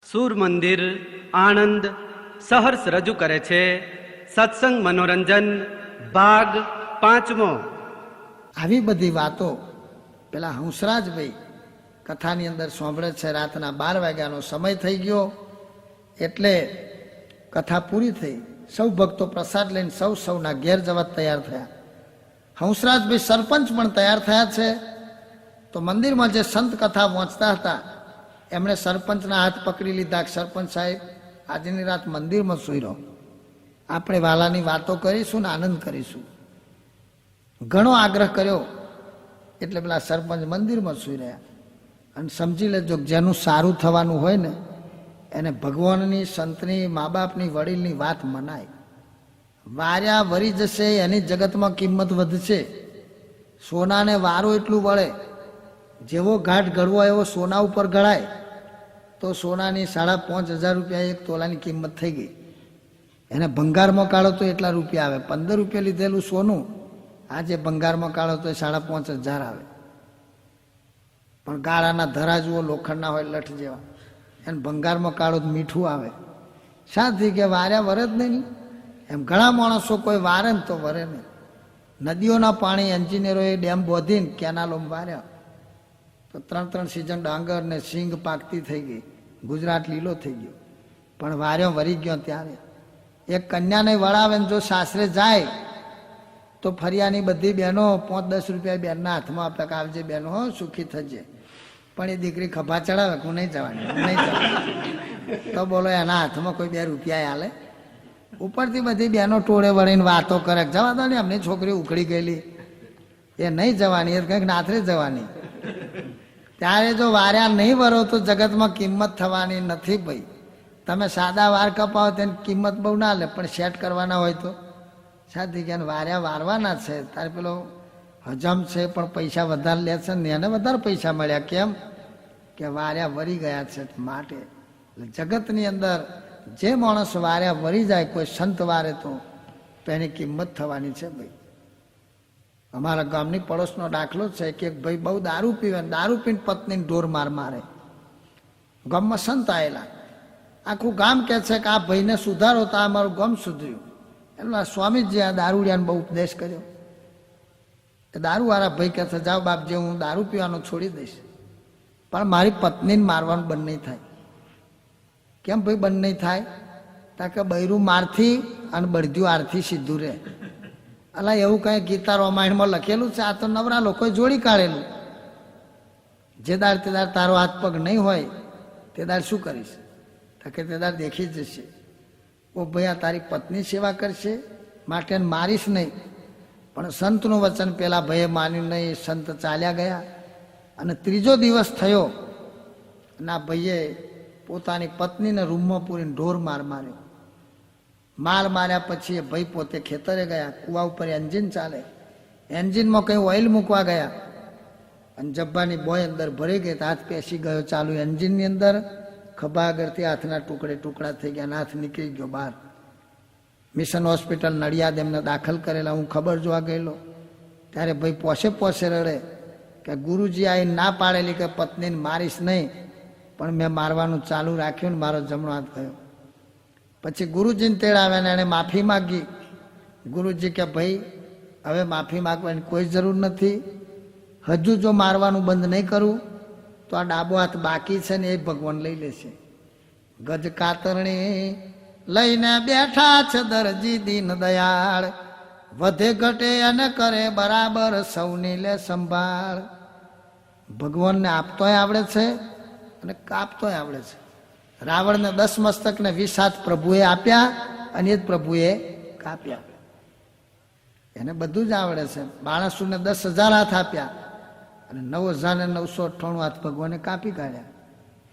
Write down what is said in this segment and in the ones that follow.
સૂર મંદિર આણંદ સહર્ષ રજૂ કરે છે સત્સંગ મનોરંજન ભાગ 5મો। આવી બધી વાતો પેલા હંસરાજભાઈ કથાની અંદર સાંભળે છે। રાતના 12 વાગ્યાનો સમય થઈ ગયો એટલે કથા પૂરી થઈ। સૌ ભક્તો પ્રસાદ લઈને સૌના ઘેર જવા તૈયાર થયા। હંસરાજભાઈ સરપંચ પણ તૈયાર થયા છે। તો મંદિરમાં જે સંત કથા વાંચતા હતા એમણે સરપંચના હાથ પકડી લીધા। સરપંચ સાહેબ, આજની રાત મંદિરમાં સૂઈ રહો, આપણે વાલાની વાતો કરીશું ને આનંદ કરીશું। ઘણો આગ્રહ કર્યો એટલે પેલા સરપંચ મંદિરમાં સૂઈ રહ્યા। અને સમજી લેજો, જેનું સારું થવાનું હોય ને એને ભગવાનની, સંતની, મા બાપની, વડીલની વાત મનાય। વાર્યા વરી જશે એની જગતમાં કિંમત વધશે। સોનાને વારો એટલું વળે, જેવો ઘાટ ઘડવો એવો સોના ઉપર ઘડાય તો સોનાની 5,500 રૂપિયા 1 તોલાની કિંમત થઈ ગઈ। એને ભંગારમાં કાઢો તો એટલા રૂપિયા આવે। 15 રૂપિયા લીધેલું સોનું આજે ભંગારમાં કાઢો તો 5,500 આવે। પણ ગાળાના ધરા જુઓ, લોખંડના હોય લઠ જેવા, એને ભંગારમાં કાઢો તો મીઠું આવે। શાથી કે વાર્યા વરે જ નહીં। એમ ઘણા માણસો કોઈ વારે ને તો વરે નહીં। નદીઓના પાણી એન્જિનિયરોએ ડેમ બોધીને કેનાલો વાર્યા તો 3 સિઝન ડાંગર ને સિંગ પાકતી થઈ ગઈ, ગુજરાત લીલો થઈ ગયો। પણ વાર્યો વરી ગયો ત્યારે એક કન્યાને વળાવે ને જો સાસરે જાય તો ફરિયાની બધી બહેનો 5-10 રૂપિયા બેનના હાથમાં આપે કે આવજે બહેનો, હો સુખી થજે। પણ એ દીકરી ખભા ચડાવે, હું નહીં જવાની, નહીં જવાની। તો બોલો એના હાથમાં કોઈ 2 રૂપિયા હાલે? ઉપરથી બધી બહેનો ટોળે વળીને વાતો કરે, જવા દો ને એમની છોકરી ઉખડી ગયેલી, એ નહીં જવાની, એ કંઈક નાથરે જવાની। ત્યારે જો વાર્યા નહીં વરો તો જગતમાં કિંમત થવાની નથી ભાઈ। તમે સાદા વાર કપાવો તેની કિંમત બહુ ના લે, પણ સેટ કરવાના હોય તો સાથી કે વાર્યા વારવાના છે। તારે પેલો હજમ છે પણ પૈસા વધારે લે છે ને એને વધારે પૈસા મળ્યા। કેમ કે વાર્યા વરી ગયા છે માટે। જગતની અંદર જે માણસ વાર્યા વરી જાય, કોઈ સંત વારે તો એની કિંમત થવાની છે ભાઈ। અમારા ગામની પડોશનો દાખલો છે કે એક ભાઈ બહુ દારૂ પીવે, દારૂ પીને પત્નીને ઢોર મારે। ગામમાં સંત આવેલા, આખું ગામ કહે છે કે આ ભાઈને સુધારો તો આ મારું ગામ સુધર્યું। એટલે સ્વામીજી આ દારૂડિયાને બહુ ઉપદેશ કર્યો। એ દારૂવાળા ભાઈ કહે છે, જાઓ બાપજી, હું દારૂ પીવાનું છોડી દઈશ, પણ મારી પત્નીને મારવાનું બંધ નહીં થાય। કેમ ભાઈ બંધ નહીં થાય? કારણ કે બૈરું મારથી અને બળદ્યું આરથી સીધું રહે। અલા એવું કંઈ ગીતા રામાયણમાં લખેલું છે? આ તો નવરા લોકોએ જોડી કાઢેલું। જે દાડ તે દાડ તારો હાથ પગ નહીં હોય તે દાડ શું કરીશ? કે તે દાડ દેખી જશે। ઓ ભાઈ, આ તારી પત્ની સેવા કરશે માટે મારીશ નહીં। પણ સંતનું વચન પેલા ભાઈએ માન્યું નહીં, સંત ચાલ્યા ગયા। અને 3જો દિવસ થયો ના ભાઈએ પોતાની પત્નીને રૂમમાં પૂરીને ઢોર માર્યો। માર્યા પછી એ ભાઈ પોતે ખેતરે ગયા। કુવા ઉપર એન્જિન ચાલે, એન્જિનમાં કંઈ ઓઇલ મૂકવા ગયા અને જબ્બાની બોય અંદર ભરી ગઈ, હાથ પેસી ગયો ચાલુ એન્જિનની અંદર। ખભા આગળથી હાથના ટુકડા થઈ ગયા, હાથ નીકળી ગયો બહાર। મિશન હોસ્પિટલ નડિયાદ એમને દાખલ કરેલા। હું ખબર જોવા ગયેલો ત્યારે ભાઈ પોસે રડે કે ગુરુજી આ ના પાડેલી કે પત્નીને મારીશ નહીં, પણ મેં મારવાનું ચાલુ રાખ્યું ને મારો જમણો હાથ ગયો। પછી ગુરુજીને તેડાવ્યા ને એને માફી માગી। ગુરુજી કે ભાઈ હવે માફી માગવાની કોઈ જરૂર નથી, હજુ જો મારવાનું બંધ નહીં કરું તો આ ડાબો હાથ બાકી છે ને એ ભગવાન લઈ લેશે। ગજ કાતરણી લઈને બેઠા છે દરજી દીન દયાળ, વધે ઘટે અને કરે બરાબર સૌની લે સંભાળ। ભગવાનને આપતોય આવડે છે અને કાપતોય આવડે છે। રાવણને 10 મસ્તક ને 20 હાથ પ્રભુએ આપ્યા અને એ જ પ્રભુએ કાપ્યા। એને બધું જ આવડે છે। બાણસુરને 10,000 હાથ આપ્યા અને 9,998 હાથ ભગવાને કાપી કાઢ્યા।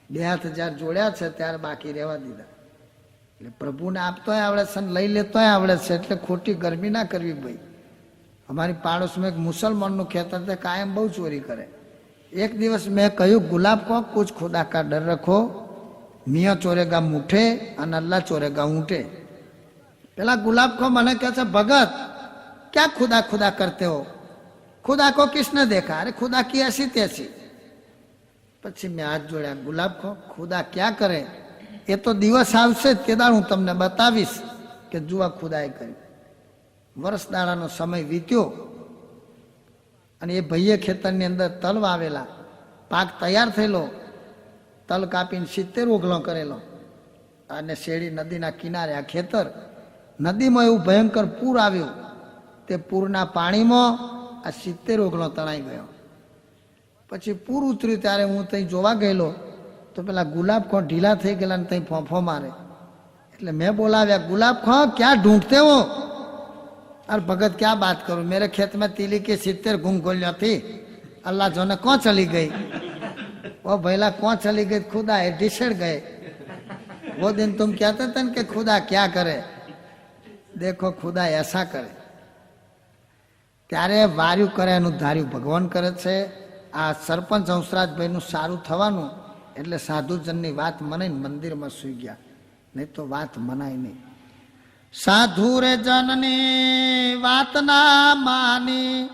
2 હાથ જ્યારે જોડ્યા છે ત્યારે બાકી રહેવા દીધા। એટલે પ્રભુને આપતોય આવડે છે અને લઈ લેતોય આવડે છે। એટલે ખોટી ગરમી ના કરવી ભાઈ। અમારી પાડોશમાં એક મુસલમાનનું ખેતર તે કાયમ બહુ ચોરી કરે। એક દિવસ મેં કહ્યું, ગુલાબ કો કુછ ખુદા કા ડર રખો, મિયા ચોરેગા મૂઠે અને અલ્લાહ ચોરેગા ઊંઠે। પેલા ગુલાબ કો મને કહે છે, ભગત ક્યાં ખુદા ખુદા કરતે હો, खुदा को किसने देखा? अरे खुदा की ऐसी तैसी। પછી મેં હાથ જોડ્યા, ગુલાબ ખો ખુદા ક્યાં કરે? એ તો દિવસ આવશે જ, તે દાડ હું તમને બતાવીશ કે જુઓ ખુદાએ કર્યું. વર્ષ દાડાનો સમય વીત્યો અને એ ભાઈએ ખેતરની અંદર તલ વાવેલા, પાક તૈયાર થયેલો, તલ કાપીને 70 ઓગલો કરેલો અને શેરડી નદીના કિનારે આ ખેતર. નદીમાં એવું ભયંકર પૂર આવ્યું, તે પૂરના પાણીમાં આ 70 ઓગલો તણાઈ ગયો. પછી પૂર ઉતર્યું ત્યારે હું ત્યાં જોવા ગયેલો તો પેલા ગુલાબ ખો ઢીલા થઈ ગયેલા ને ત્યાં ફોંફો મારે. એટલે મેં બોલાવ્યા, ગુલાબ ખો ક્યાં ઢૂંઢતે હો? अरे भगत क्या बात करूं, मेरे खेत में तीली की 70 घूंघोलियां थी, अल्लाह जाने कौन चली गई. वो भैला कौन चली गई? खुदा है, डिसड़ गए. वो दिन तुम कहते थे कि खुदा क्या करे, देखो खुदा ऐसा करे. ત્યારે વાર્યું કરે એનું ધાર્યું ભગવાન કરે છે. આ સરપંચ હંસરાજભાઈનું સારું થવાનું એટલે સાધુજનની વાત મને મંદિરમાં સુઈ ગયા, નહીં તો વાત મનાય નહીં. સાધુ રે જનની વાત ના માની,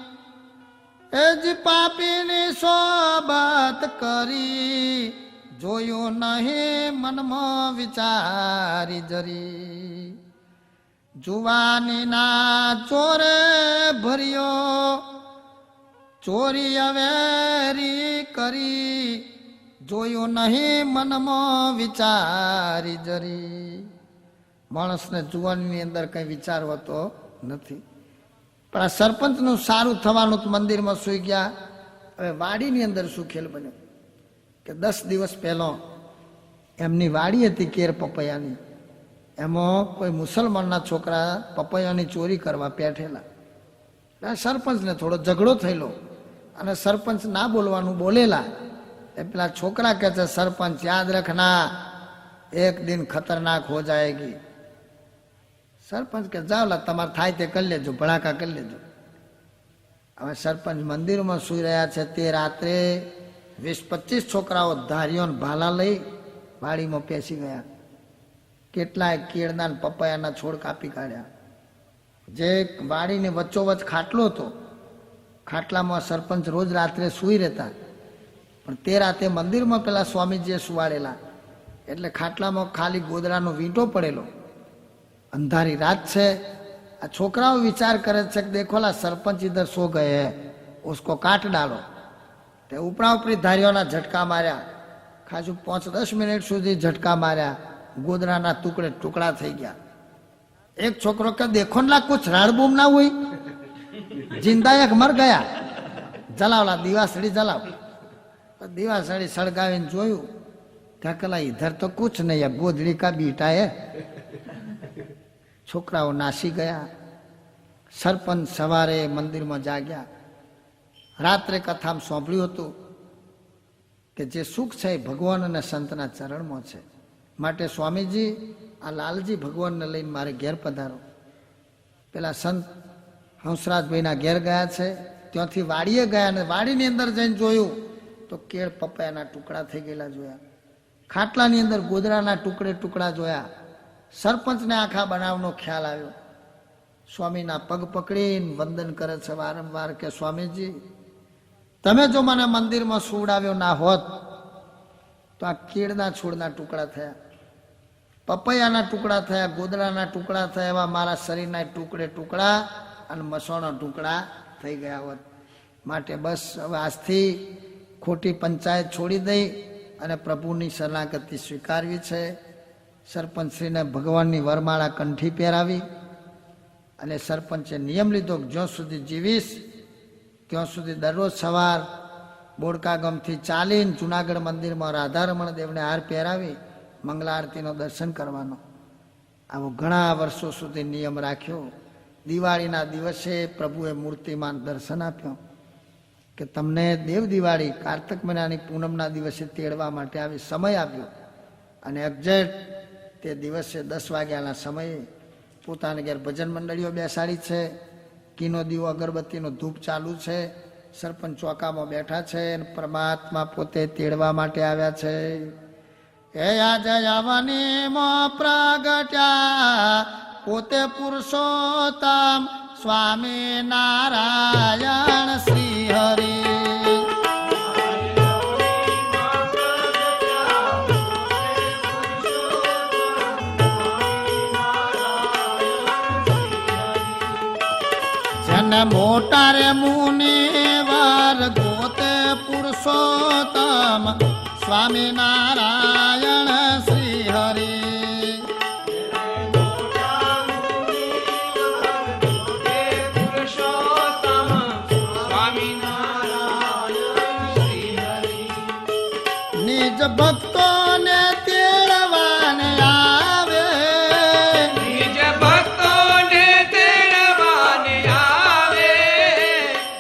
એ જ પાપીની સોબત કરી, જોયું નહીં મનમાં વિચારી જરી. જુવાની ના ચોરે ભર્યો, ચોરી અવેરી કરી, જોયું નહીં મનમાં વિચારી જરી. માણસને જુવાનની અંદર કઈ વિચાર હોતો નથી. પણ આ સરપંચનું સારું થવાનું મંદિરમાં સુઈ ગયા. હવે વાડીની અંદર શું ખેલ બન્યો કે 10 દિવસ પહેલો એમની વાડી હતી કેર પપૈયાની, એમાં કોઈ મુસલમાનના છોકરા પપૈયાની ચોરી કરવા પેઠેલા. સરપંચને થોડો ઝઘડો થયેલો અને સરપંચ ના બોલવાનું બોલેલા. એ પેલા છોકરા કહે છે, સરપંચ યાદ રખના, એક દિન ખતરનાક હો જાયગી. સરપંચ કે જાવલા તમારે થાય તે કરી લેજો, ભડાકા કરી લેજો. હવે સરપંચ મંદિરમાં સુઈ રહ્યા છે તે રાત્રે 20-25 છોકરાઓ ધારીઓ ભાલા લઈ વાડીમાં પેસી ગયા. કેટલાય કેળના પપૈયાના છોડ કાપી કાઢ્યા. જે વાડીની વચ્ચોવચ્ચ ખાટલો હતો, ખાટલામાં સરપંચ રોજ રાત્રે સુઈ રહેતા, પણ તે રાતે મંદિરમાં પેલા સ્વામીજીએ સુવાડેલા એટલે ખાટલામાં ખાલી ગોદડાનો વીંટો પડેલો. અંધારી રાત છે. આ છોકરાઓ વિચાર કરે છે કે દેખોલા સરપંચ ઇધર સો ગયે હૈ, ઉસકો કાટ ડાલો. તે ઉપરા ઉપરી ધારીઓના ઝટકા માર્યા. ખાસું 5-10 મિનિટ સુધી ઝટકા માર્યા. ગોદડાના ટુકડે ટુકડા થઈ ગયા. એક છોકરો કે દેખો ના કુછ રાડ બૂમ ના हुई, जिंदा एक मर गया. જલાવલા દીવાસળી જલાવ. દીવાસળી સળગાવીને જોયું ઢકલા ઇધર તો કુછ નહીં, ગોદડી કા બીટા હે. છોકરાઓ નાસી ગયા. સરપંચ સવારે મંદિરમાં જાગ્યા. રાત્રે કથામાં સાંભળ્યું હતું કે જે સુખ છે એ ભગવાન અને સંતના ચરણમાં છે. માટે સ્વામીજી આ લાલજી ભગવાનને લઈને મારે ઘેર પધારો. પેલા સંત હંસરાજભાઈના ઘેર ગયા છે, ત્યાંથી વાડીએ ગયા અને વાડીની અંદર જઈને જોયું તો કેળ પપૈયાના ટુકડા થઈ ગયેલા જોયા. ખાટલાની અંદર ગોદડાના ટુકડે ટુકડા જોયા. સરપંચને આખા બનાવનો ખ્યાલ આવ્યો. સ્વામીના પગ પકડીને વંદન કરે છે વારંવાર કે સ્વામીજી તમે જો મને મંદિરમાં સુવડાવ્યો ના હોત તો આ કેળના છોડના ટુકડા થયા, પપૈયાના ટુકડા થયા, ગોદડાના ટુકડા થયા, એવા મારા શરીરના ટુકડે ટુકડા અને મસોના ટુકડા થઈ ગયા હોત. માટે બસ હવે આજથી ખોટી પંચાયત છોડી દઈ અને પ્રભુની શરણાગતિ સ્વીકારવી છે. સરપંચશ્રીને ભગવાનની વરમાળા કંઠી પહેરાવી અને સરપંચે નિયમ લીધો કે જ્યાં સુધી જીવીશ ત્યાં સુધી દરરોજ સવાર બોડકા ગામથી ચાલીને જુનાગઢ મંદિરમાં રાધારમણ દેવને હાર પહેરાવી મંગલા આરતીનો દર્શન કરવાનો. આવો ઘણા વર્ષો સુધી નિયમ રાખ્યો. દિવાળીના દિવસે પ્રભુએ મૂર્તિમાન દર્શન આપ્યો કે તમને દેવ દિવાળી કાર્તક મહિનાની પૂનમના દિવસે તેડવા માટે આવી સમય આપ્યો. અને એક્ઝેક્ટ તે દિવસે 10 વાગ્યાના સમયે પોતાને ઘેર ભજન મંડળીઓ બેસાડી છે. કીનો દીવો અગરબત્તીનો ધૂપ ચાલુ છે. સરપંચ ચોકામાં બેઠા છે અને પરમાત્મા પોતે તેડવા માટે આવ્યા છે. હે આજે આવનીમાં પ્રગટ્યા પોતે પુરુષોત્તમ સ્વામી નારાયણ શ્રી હરિ. મોટા રે મુનિવાર ગોતે પુરુષોત્તમ સ્વામિનારાયણ શ્રી હરિ. નિજ ભક્તોને તેડવાને આવે, નિજ ભક્તોને તેડવાને આવે,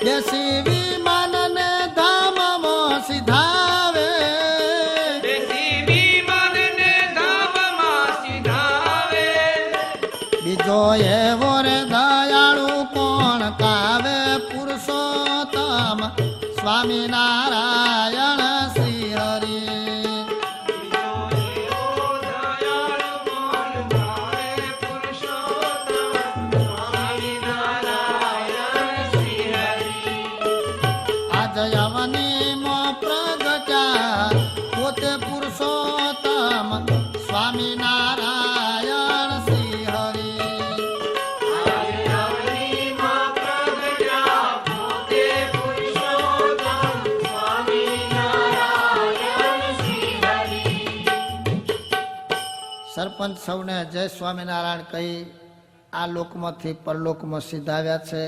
દેશી વિમાનને ધામમાં સીધાવે, દેશી વિમાનને ધામમાં સીધાવે. બીજો એવો રે દયાળુ કોણ કાવે પુરુષોત્તમ સ્વામિનારાયણ શ્રી હરિ. આજ યવનીમાં પ્રગટ્યા પોતે પુરુષોત્તમ સ્વામિનારાયણ શ્રી હરિ. સરપંચ સૌને જય સ્વામિનારાયણ કહી આ લોકમાંથી પરલોકમાં સીધાવ્યા છે.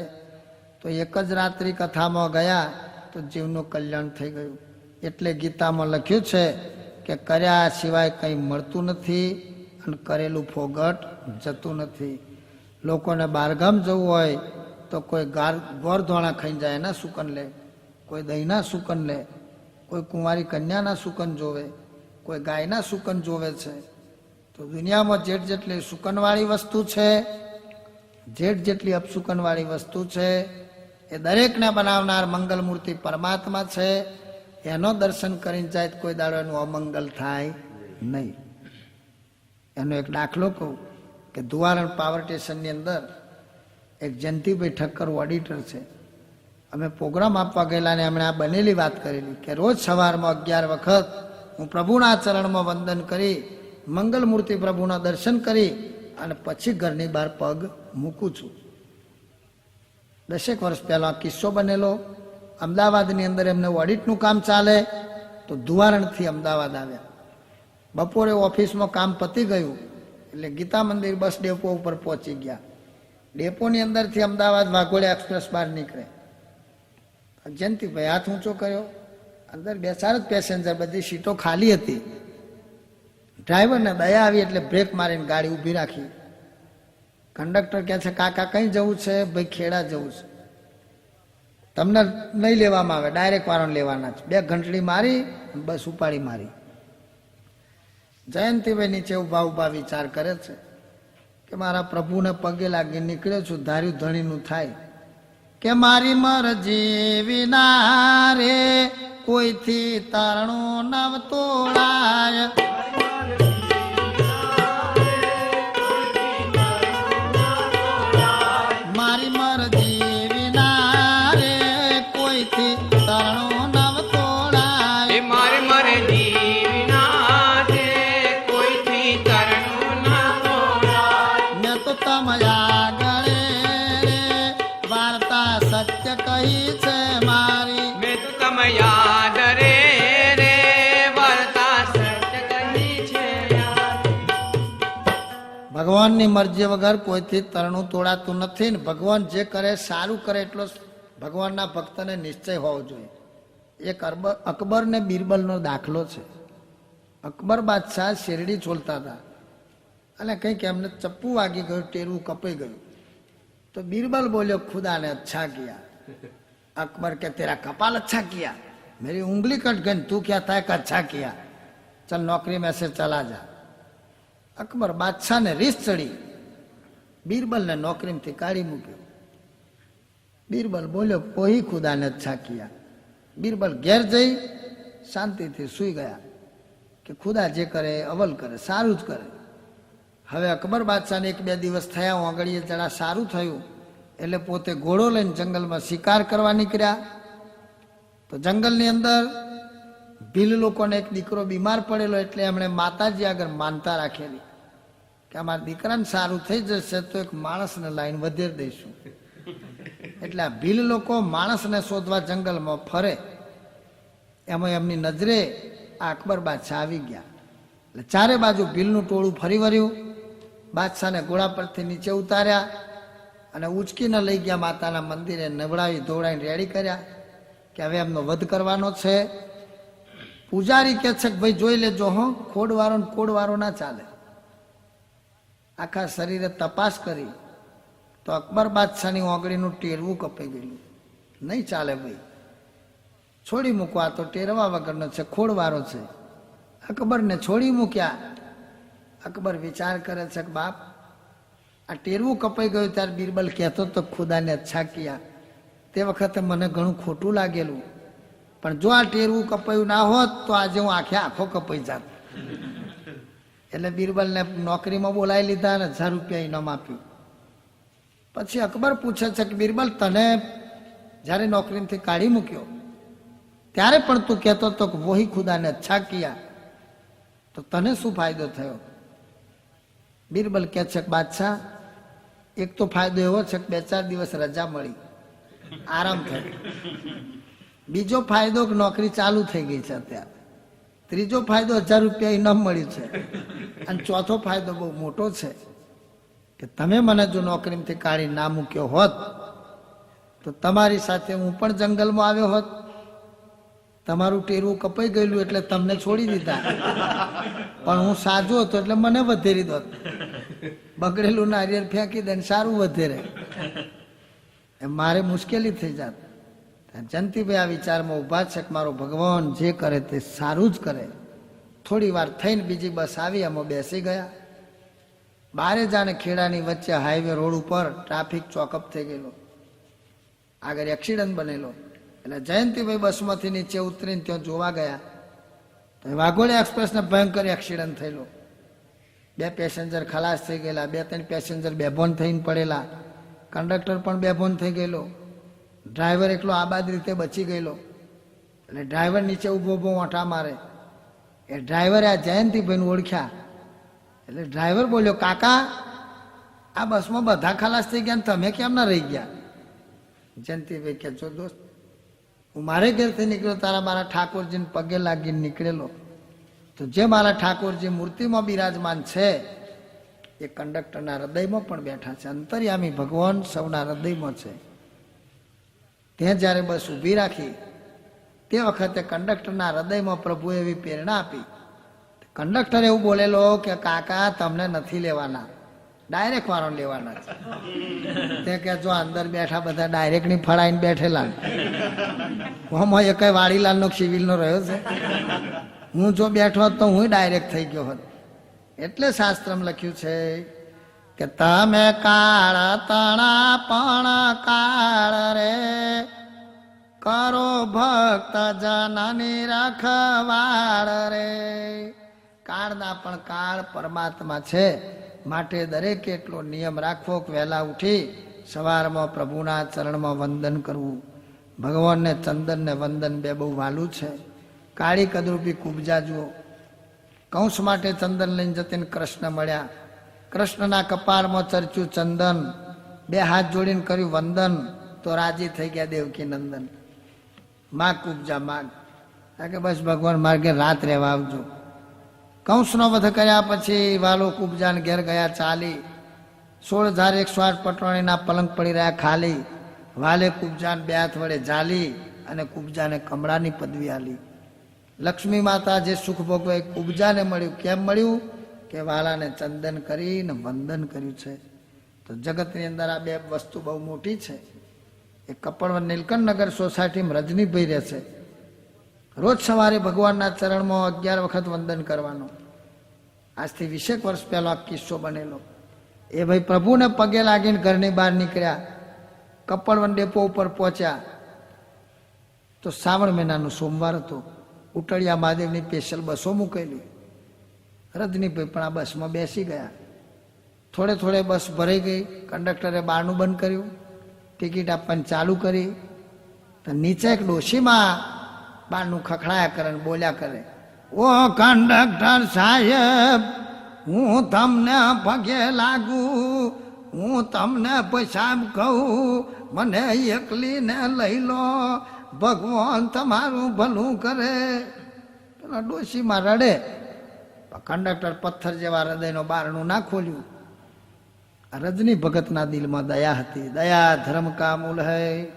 તો એક જ રાત્રિ કથામાં ગયા તો જીવનું કલ્યાણ થઈ ગયું. એટલે ગીતામાં લખ્યું છે કે કર્યા સિવાય કંઈ મળતું નથી અને કરેલું ફોગટ જતું નથી. લોકોને બહારગામ જવું હોય તો કોઈ ગોરધોણા ખાઈ જાય એના સુકન લે, કોઈ દહીંના સુકન લે, કોઈ કુંવારી કન્યાના સુકન જોવે, કોઈ ગાયના સુકન જોવે છે. તો દુનિયામાં જેટ જેટલી સુકનવાળી વસ્તુ છે, જેટ જેટલી અપસુકનવાળી વસ્તુ છે, એ દરેકને બનાવનાર મંગલ મૂર્તિ પરમાત્મા છે. એનો દર્શન કરીને જાય કોઈ દાડો એનું અમંગલ થાય નહીં. એનો એક દાખલો કહું કે ધુવારણ પાવર સ્ટેશનની અંદર એક જયંતિભાઈ ઠક્કર ઓડિટર છે. અમે પ્રોગ્રામ આપવા ગયેલા ને એમણે આ બનેલી વાત કરેલી કે રોજ સવારમાં 11 વખત હું પ્રભુના ચરણમાં વંદન કરી મંગલ મૂર્તિ પ્રભુના દર્શન કરી અને પછી ઘરની બહાર પગ મૂકું છું. 10 વર્ષ પહેલા કિસ્સો બનેલો. અમદાવાદની અંદર એમને ઓડિટનું કામ ચાલે તો ધુવારણથી અમદાવાદ આવ્યા. બપોરે ઓફિસમાં કામ પતી ગયું એટલે ગીતા મંદિર બસ ડેપો ઉપર પહોંચી ગયા. ડેપોની અંદરથી અમદાવાદ વાઘોડિયા એક્સપ્રેસ બહાર નીકળે. જયંતિભાઈ હાથ ઊંચો કર્યો. અંદર 2-4 જ પેસેન્જર, બધી સીટો ખાલી હતી. ડ્રાઈવરને દયા આવી એટલે બ્રેક મારીને ગાડી ઊભી રાખી. કંડક્ટર કહે છે કાકા કઈ જવું છે? ભાઈ ખેડા જવું છે. તમને નહીં લેવામાં આવે, ડાયરેક્ટ વાળાને લેવાના છે. 2 ઘંટડી મારી બસ ઉપાડી મારી. જયંતિભાઈ નીચે ઉભા ઉભા વિચાર કરે છે કે મારા પ્રભુને પગે લાગી નીકળ્યો છું, ધાર્યું ધણીનું થાય કે મારી મરજી વિના રે કોઈથી તારણું નવ તોડાય. મારી મરજી વિના રે કોઈથી તારણું નવ તોડાય. એ મારી મરજી વિના છે કોઈથી તરણું ના તોડાય. મેં તો તમયા ગળે વાર્તા સત્ય કહી છે મારી. મેં તો તમે યાદ રે રે વાર્તા સત્ય કહી છે યાર. ભગવાનની મરજી વગર કોઈથી તરણું તોડાતું નથી ને ભગવાન જે કરે સારું કરે એટલો ભગવાનના ભક્તને નિશ્ચય હોવો જોઈએ. એક અકબર ને બિરબલનો દાખલો છે. અકબર બાદશાહ શેરડી છોલતા હતા અને કંઈક એમને ચપ્પુ વાગી ગયું, ટેરવું કપાઈ ગયું. તો બિરબલ બોલ્યો ખુદા ને અચ્છા કિયા. अकबर के तेरा कपाल अच्छा किया, मेरी उंगली कट गई, तू क्या था कि अच्छा किया, चल नौकरी में से चला जा. अकबर बादशाह ने રીસ ચડી, बीरबल ने नौकरी में काढ़ी मूक्यो. बीरबल बोलो कोई खुदा ने अच्छा किया. बीरबल ઘેર જઈ શાંતિથી સૂઈ ગયા કે ખુદા જે કરે અવલ કરે, સારું જ કરે. હવે અકબર બાદશાહને 1-2 દિવસ થયા, ઓગળીએ જરા સારું થયું એટલે પોતે ઘોડો લઈને જંગલમાં શિકાર કરવા નીકળ્યા. તો જંગલની અંદર ભીલ લોકોને એક દીકરો બીમાર પડેલો એટલે એમણે માતાજી આગળ માનતા રાખેલી કે અમારા દીકરાને સારું થઈ જશે તો એક માણસને લાઈન વધેર દઈશું. એટલે આ ભીલ લોકો માણસને શોધવા જંગલમાં ફરે, એમાં એમની નજરે આ અકબર બાદશાહ આવી ગયા. એટલે ચારે બાજુ ભીલનું ટોળું ફરી વળ્યું, બાદશાહને ઘોડા પરથી નીચે ઉતાર્યા અને ઉચકીને લઈ ગયા માતાના મંદિરે, નવડાવી ધોવડાવીને રેડી કર્યા કે હવે એમનો વધ કરવાનો છે. પૂજારી કહે છે કે ભાઈ જોઈ લેજો, હો ખોડવારો ને કોડવારો ના ચાલે. આખા શરીરે તપાસ કરી તો અકબર બાદશાહની ઓગળીનું ટેરવું કપાઈ ગયેલું. નહીં ચાલે ભાઈ, છોડી મૂકો, આ તો ટેરવા વગરનો છે, ખોડવારો છે. અકબરને છોડી મૂક્યા. અકબર વિચાર કરે છે કે બાપ, આ ટેરવું કપાઈ ગયું ત્યારે બિરબલ કહેતો તો ખુદાને અચ્છા કિયા, તે વખતે મને ઘણું ખોટું લાગેલું, પણ જો આ ટેરવું કપાયું ના હોત તો આજે હું આખો કપાઈ જાત. એટલે બિરબલને નોકરીમાં બોલાવી લીધા અને 1000 રૂપિયા ઇનામ આપ્યું. પછી અકબર પૂછે છે કે બિરબલ, તને જ્યારે નોકરીથી કાઢી મૂક્યો ત્યારે પણ તું કહેતો હતો કે વહી ખુદાને અચ્છા કિયા, તો તને શું ફાયદો થયો? બિરબલ કહે છે કે બાદશાહ, એક તો ફાયદો એવો છે કે 2-4 દિવસ રજા મળી, આરામ થયો. બીજો ફાયદો કે નોકરી ચાલુ થઈ ગઈ છે અત્યારે. ત્રીજો ફાયદો 1000 રૂપિયા ઇનામ મળ્યું છે. અને ચોથો ફાયદો બહુ મોટો છે કે તમે મને જો નોકરીમાંથી કાઢી ના મૂક્યો હોત તો તમારી સાથે હું પણ જંગલમાં આવ્યો હોત. તમારું ટેરવું કપાઈ ગયેલું એટલે તમને છોડી દીધા, પણ હું સાજો હતો એટલે મને વધેરી દોત. બગડેલું નારિયેળ ફેંકી દે સારું વધેરે, મારે મુશ્કેલી થઈ જાત. જયંતિભાઈ આ વિચારમાં ઊભા છે કે મારો ભગવાન જે કરે તે સારું જ કરે. થોડી વાર થઈને બીજી બસ આવી, એમાં બેસી ગયા. બારે જાણે ખેડાની વચ્ચે હાઈવે રોડ ઉપર ટ્રાફિક ચોકઅપ થઈ ગયેલો, આગળ એક્સિડન્ટ બનેલો. એટલે જયંતિભાઈ બસમાંથી નીચે ઉતરીને ત્યાં જોવા ગયા તો વાઘોડિયા એક્સપ્રેસને ભયંકર એક્સિડન્ટ થયેલો. 2 પેસેન્જર ખલાસ થઈ ગયેલા, 2-3 પેસેન્જર બેભોન થઈને પડેલા, કંડક્ટર પણ બેભોન થઈ ગયેલો, ડ્રાઈવર એકલો આબાદ રીતે બચી ગયેલો. એટલે ડ્રાઈવર નીચે ઊભો ઓંઠા મારે. એ ડ્રાઈવરે આ જયંતિભાઈને ઓળખ્યા. એટલે ડ્રાઈવર બોલ્યો, કાકા આ બસમાં બધા ખલાસ થઈ ગયા, તમે કેમ ના રહી ગયા? જયંતિભાઈ કે જો દોસ્ત, હું મારે ઘેરથી નીકળ્યો તારા મારા ઠાકોરજીને પગે લાગીને નીકળેલો, તો જે મારા ઠાકોરજી મૂર્તિમાં બિરાજમાન છે એ કંડક્ટરના હૃદયમાં પણ બેઠા છે. અંતર્યામી ભગવાન સૌના હૃદયમાં છે. ત્યાં જ્યારે બસ ઊભી રાખી તે વખતે કંડક્ટરના હૃદયમાં પ્રભુએ એવી પ્રેરણા આપી. કંડક્ટર એવું બોલેલો કે કાકા તમને નથી લેવાના, ડાયરેક્ટ વાળો લેવાના છે. તે કે જો અંદર બેઠા બધા ડાયરેક્ટ ની ફળાઈને બેઠેલા, આમાં એ કઈ વાડીલાલનો સિવિલનો રહ્યો છે? હું જો બેઠો હોત તો હું ડાયરેક્ટ થઈ ગયો હોત. એટલે શાસ્ત્રમાં લખ્યું છે કે તમે કાળ તણા પણ કાળ રે, કરો ભક્ત જનની રખવાળ રે. કાળના પણ કાળ પરમાત્મા છે, માટે દરેક એટલો નિયમ રાખવો કે વહેલા ઉઠી સવારમાં પ્રભુના ચરણમાં વંદન કરવું. ભગવાનને ચંદન ને વંદન બે બહુ વાલું છે. કાળી કદરૂપી કુબજા જુઓ, કંસ માટે ચંદન લઈને જતીને કૃષ્ણ મળ્યા. કૃષ્ણના કપાળમાં ચર્ચ્યું ચંદન, 2 હાથ જોડીને કર્યું વંદન, તો રાજી થઈ ગયા દેવકી નંદન. માગ કુબજા માગ, કે બસ ભગવાન માર્ગે રાત રહેવા આવજો. કંસનો વધ કર્યા પછી વાલો કુબજાને ઘેર ગયા ચાલી. 16,108 પટવાણીના પલંગ પડી રહ્યા ખાલી. વાલે કુબજાને 2 હાથ વડે ઝાલી અને કુબજાને કમળાની પદવી આલી. લક્ષ્મી માતા જે સુખ ભોગવે કુબજાને મળ્યું. કેમ મળ્યું? કે વાલાને ચંદન કરીને વંદન કર્યું છે. તો જગતની અંદર આ 2 વસ્તુ બહુ મોટી છે. એ કપડવન નીલકંઠનગર સોસાયટીમાં રજનીભાઈ રહે છે. રોજ સવારે ભગવાનના ચરણમાં 11 વખત વંદન કરવાનો. આજથી 20 વર્ષ પહેલો આ કિસ્સો બનેલો. એ ભાઈ પ્રભુને પગે લાગીને ઘરની બહાર નીકળ્યા. કપડવન ડેપો ઉપર પહોંચ્યા તો શ્રાવણ મહિનાનો સોમવાર હતો. ઉટળિયા મહાદેવની સ્પેશિયલ બસો મૂકેલી. રજનીભાઈ પણ આ બસમાં બેસી ગયા. થોડે બસ ભરાઈ ગઈ. કંડક્ટરે બારણું બંધ કર્યું, ટિકિટ આપવાની ચાલુ કરી. તો નીચે એક ડોશીમાં બારણું ખખડાયા કરે ને બોલ્યા કરે, ઓ કંડક્ટર સાહેબ, હું તમને પગે લાગુ, હું તમને પૈસા કહું, મને એકલીને લઈ લો, ભગવાન તમારું ભલું કરે. પેલા ડોશીમાં રડે. કંડક્ટર પથ્થર જેવા હૃદયનો બારણું ના ખોલ્યું. રજની ભગતના દિલમાં દયા હતી. દયા ધર્મ કા મૂલ હૈ,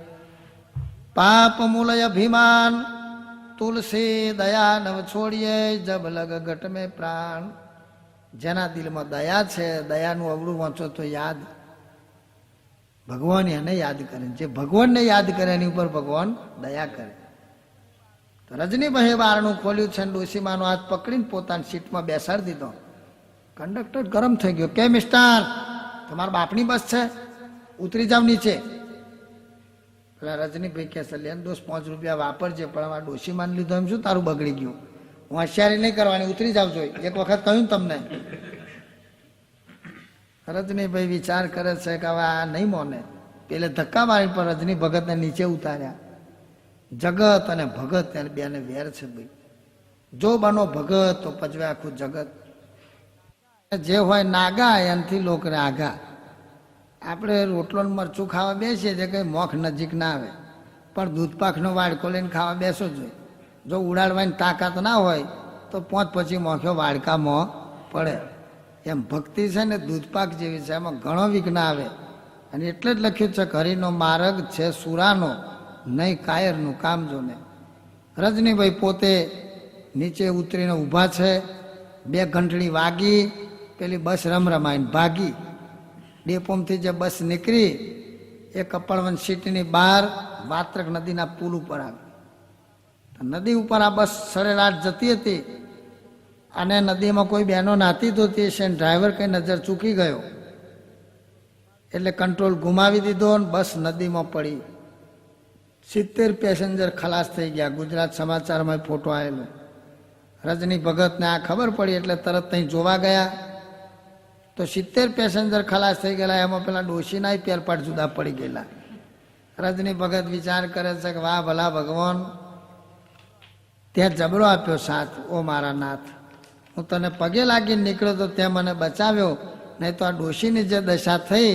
પાપ મૂલ અભિમાન, તુલસી દયા નવ છોડીએ, જબ લગ ઘટ મેં પ્રાણ. જેના દિલમાં દયા છે, દયાનું અવળું વાંચો તો યાદ, ભગવાન એને યાદ કરે. જે ભગવાનને યાદ કરે એની ઉપર ભગવાન દયા કરે. તો રજનીભાઈએ બારણું ખોલ્યું છે, ડોશીમાનો હાથ પકડીને પોતાની સીટમાં બેસાડી દીધો. કંડક્ટર ગરમ થઈ ગયો. કે મિસ્ટર, તમારા બાપની બસ છે, ઉતરી જાવ નીચે. પેલા રજનીભાઈ કે છે, લેન દોસ્ત 5 રૂપિયા વાપરજે, પણ આ ડોશીમાન લીધો એમ શું તારું બગડી ગયું? હોશિયારી નહીં કરવાની, ઉતરી જાવ જોઈએ. એક વખત કહ્યું તમને. રજનીભાઈ વિચાર કરે છે કે હવે આ નહીં મોને. પેલે ધક્કા મારી પર રજની ભગતને નીચે ઉતાર્યા. જગત અને ભગત એને બેને વેર છે ભાઈ. જો બનો ભગત તો પજવે આખું જગત. જે હોય નાગા એનાથી લોકને આગા. આપણે રોટલો મરચું ખાવા બેસીએ છીએ, કઈ મોખ નજીક ના આવે, પણ દૂધપાકનો વાડકો લઈને ખાવા બેસો જોઈએ. જો ઉડાડવાની તાકાત ના હોય તો પોંચ પછી મોખ્યો વાડકા મોં પડે. એમ ભક્તિ છે ને દૂધપાક જેવી છે, એમાં ઘણો વિઘ્ન આવે. અને એટલે જ લખ્યું છે કે હરિનો માર્ગ છે સુરાનો, નહીં કાયરનું કામ જોને. રજનીભાઈ પોતે નીચે ઉતરીને ઊભા છે. 2 ઘંટડી વાગી, પેલી બસ રમરમાઈને ભાગી. ડેપોમથી જે બસ નીકળી એ કપડવન સિટીની બહાર વાત્રક નદીના પુલ ઉપર આવી. નદી ઉપર આ બસ સરેરાટ જતી હતી અને નદીમાં કોઈ બહેનો નાતી ધોતી હશે. ડ્રાઈવર કઈ નજર ચૂકી ગયો એટલે કંટ્રોલ ગુમાવી દીધો અને બસ નદીમાં પડી. 70 પેસેન્જર ખલાસ થઈ ગયા. ગુજરાત સમાચારમાં ફોટો આવેલો. રજની ભગતને આ ખબર પડી એટલે તરત ત્યાં જોવા ગયા તો 70 પેસેન્જર ખલાસ થઈ ગયેલા. એમાં પેલા ડોશીના પેરપાટ જુદા પડી ગયેલા. રજની ભગત વિચાર કરે છે કે વાહ ભલા ભગવાન, ત્યાં જબરો આપ્યો સાથ. ઓ મારા નાથ, હું તને પગે લાગીને નીકળ્યો તો ત્યાં મને બચાવ્યો, નહીં તો આ ડોશીની જે દશા થઈ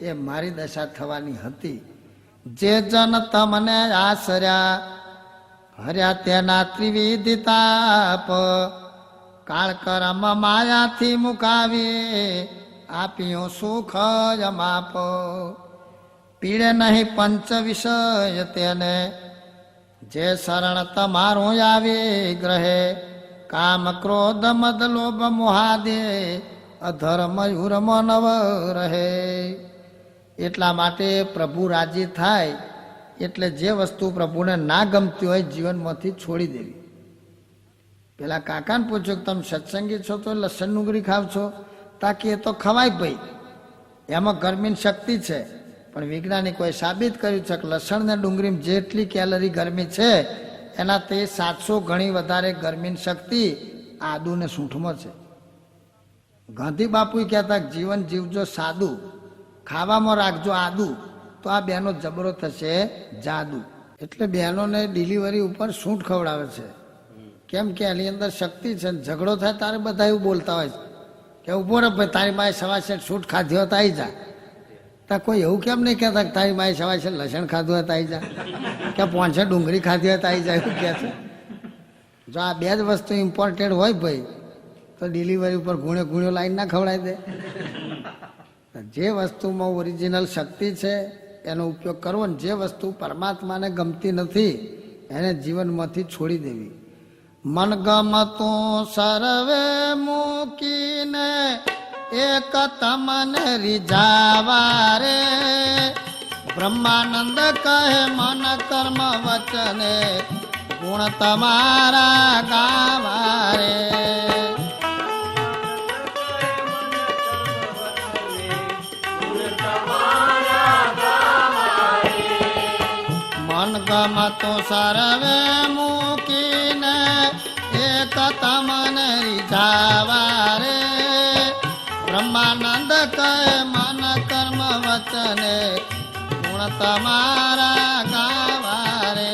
એ મારી દશા થવાની હતી. જે જન તમને આસર્યા, હર્યા તેના ત્રિવિધ તાપ, કાળ કરમ માયાથી મુકાવી, આપ્યો સુખ માપ. પીડે નહીં પંચ વિષય તેને, જે શરણ તમારું આવી ગ્રહે, કામ ક્રોધ મદ લોભ મોહાદે, અધર્મ યુર્મ નવ રહે. એટલા માટે પ્રભુ રાજી થાય એટલે જે વસ્તુ પ્રભુને ના ગમતી હોય જીવનમાંથી છોડી દેવી. પેલા કાકાને પૂછ્યું કે તમે સત્સંગી છો તો લસણ ડુંગળી ખાવ છો? તાકી એ તો ખવાય ભાઈ, એમાં ગરમીની શક્તિ છે. પણ વૈજ્ઞાનિકોએ સાબિત કર્યું છે કે લસણ ને ડુંગળીમાં જેટલી કેલરી ગરમી છે એનાથી 700 ગણી વધારે ગરમીની શક્તિ આદુ ને સૂંઠમાં છે. ગાંધી બાપુ કહેતા જીવન જીવજો સાદું, ખાવામાં રાખજો આદુ, તો આ બહેનો જબરો થશે જાદુ. એટલે બહેનોને ડિલિવરી ઉપર સૂંઠ ખવડાવે છે. કેમ કે એની અંદર શક્તિ છે. ઝઘડો થાય તારે બધા એવું બોલતા હોય છે કે ઉભો રહે ભાઈ, તારી માએ સવાશેર સૂંઠ ખાધી હોય તો આવી જા. ત્યાં કોઈ એવું કેમ નહીં કહેતા કે તારી માએ સવાશેર લસણ ખાધું હોય તો આવી જા, કે 500 ડુંગળી ખાધી હોય તો આવી જાય, એવું કહે છે. જો આ 2 જ વસ્તુ ઇમ્પોર્ટેન્ટ હોય ભાઈ તો ડિલિવરી ઉપર ગુણ્યો લાઈન ના ખવડાવી દે. જે વસ્તુમાં ઓરિજિનલ શક્તિ છે એનો ઉપયોગ કરવો, ને જે વસ્તુ પરમાત્માને ગમતી નથી એને જીવનમાંથી છોડી દેવી. મન ગમતું સર્વે મૂકીને એક તમને રીઝાવા રે, બ્રહ્માનંદ કહે મન કર્મ વચને, ગુણ તમારા ગાવા રે. મન ગમતું સર્વે મૂકીને એક તમને રીઝાવા રે, બ્રહ્માનંદ કહે મન કર્મ વચને, ગુણ તમારા ગાવા રે.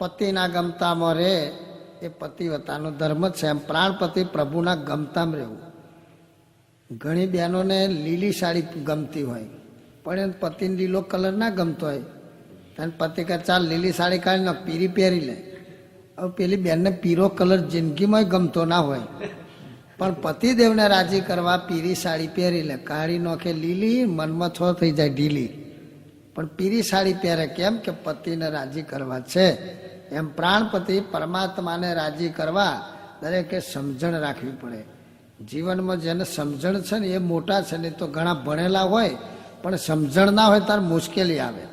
પતિના ગમતામાં રહે એ પતિવતાનો ધર્મ છે. એમ પ્રાણપતિ પ્રભુના ગમતામાં રહેવું. ઘણી બહેનોને લીલી સાડી ગમતી હોય, પણ એને પતિને લીલો કલર ના ગમતો હોય, અને પતિ કહે ચાલ લીલી સાડી કાઢી ને પીરી પહેરી લે. હવે પેલી બેનને પીરો કલર જિંદગીમાં ગમતો ના હોય, પણ પતિદેવને રાજી કરવા પીરી સાડી પહેરી લે. કાઢી નોખે લીલી, મનમાં છો થઈ જાય ઢીલી, પણ પીરી સાડી પહેરે. કેમ કે પતિને રાજી કરવા છે. એમ પ્રાણપતિ પરમાત્માને રાજી કરવા દરેકે સમજણ રાખવી પડે. જીવનમાં જેને સમજણ છે ને એ મોટા છે, નહીં તો ઘણા ભણેલા હોય પણ સમજણ ના હોય ત્યારે મુશ્કેલી આવે.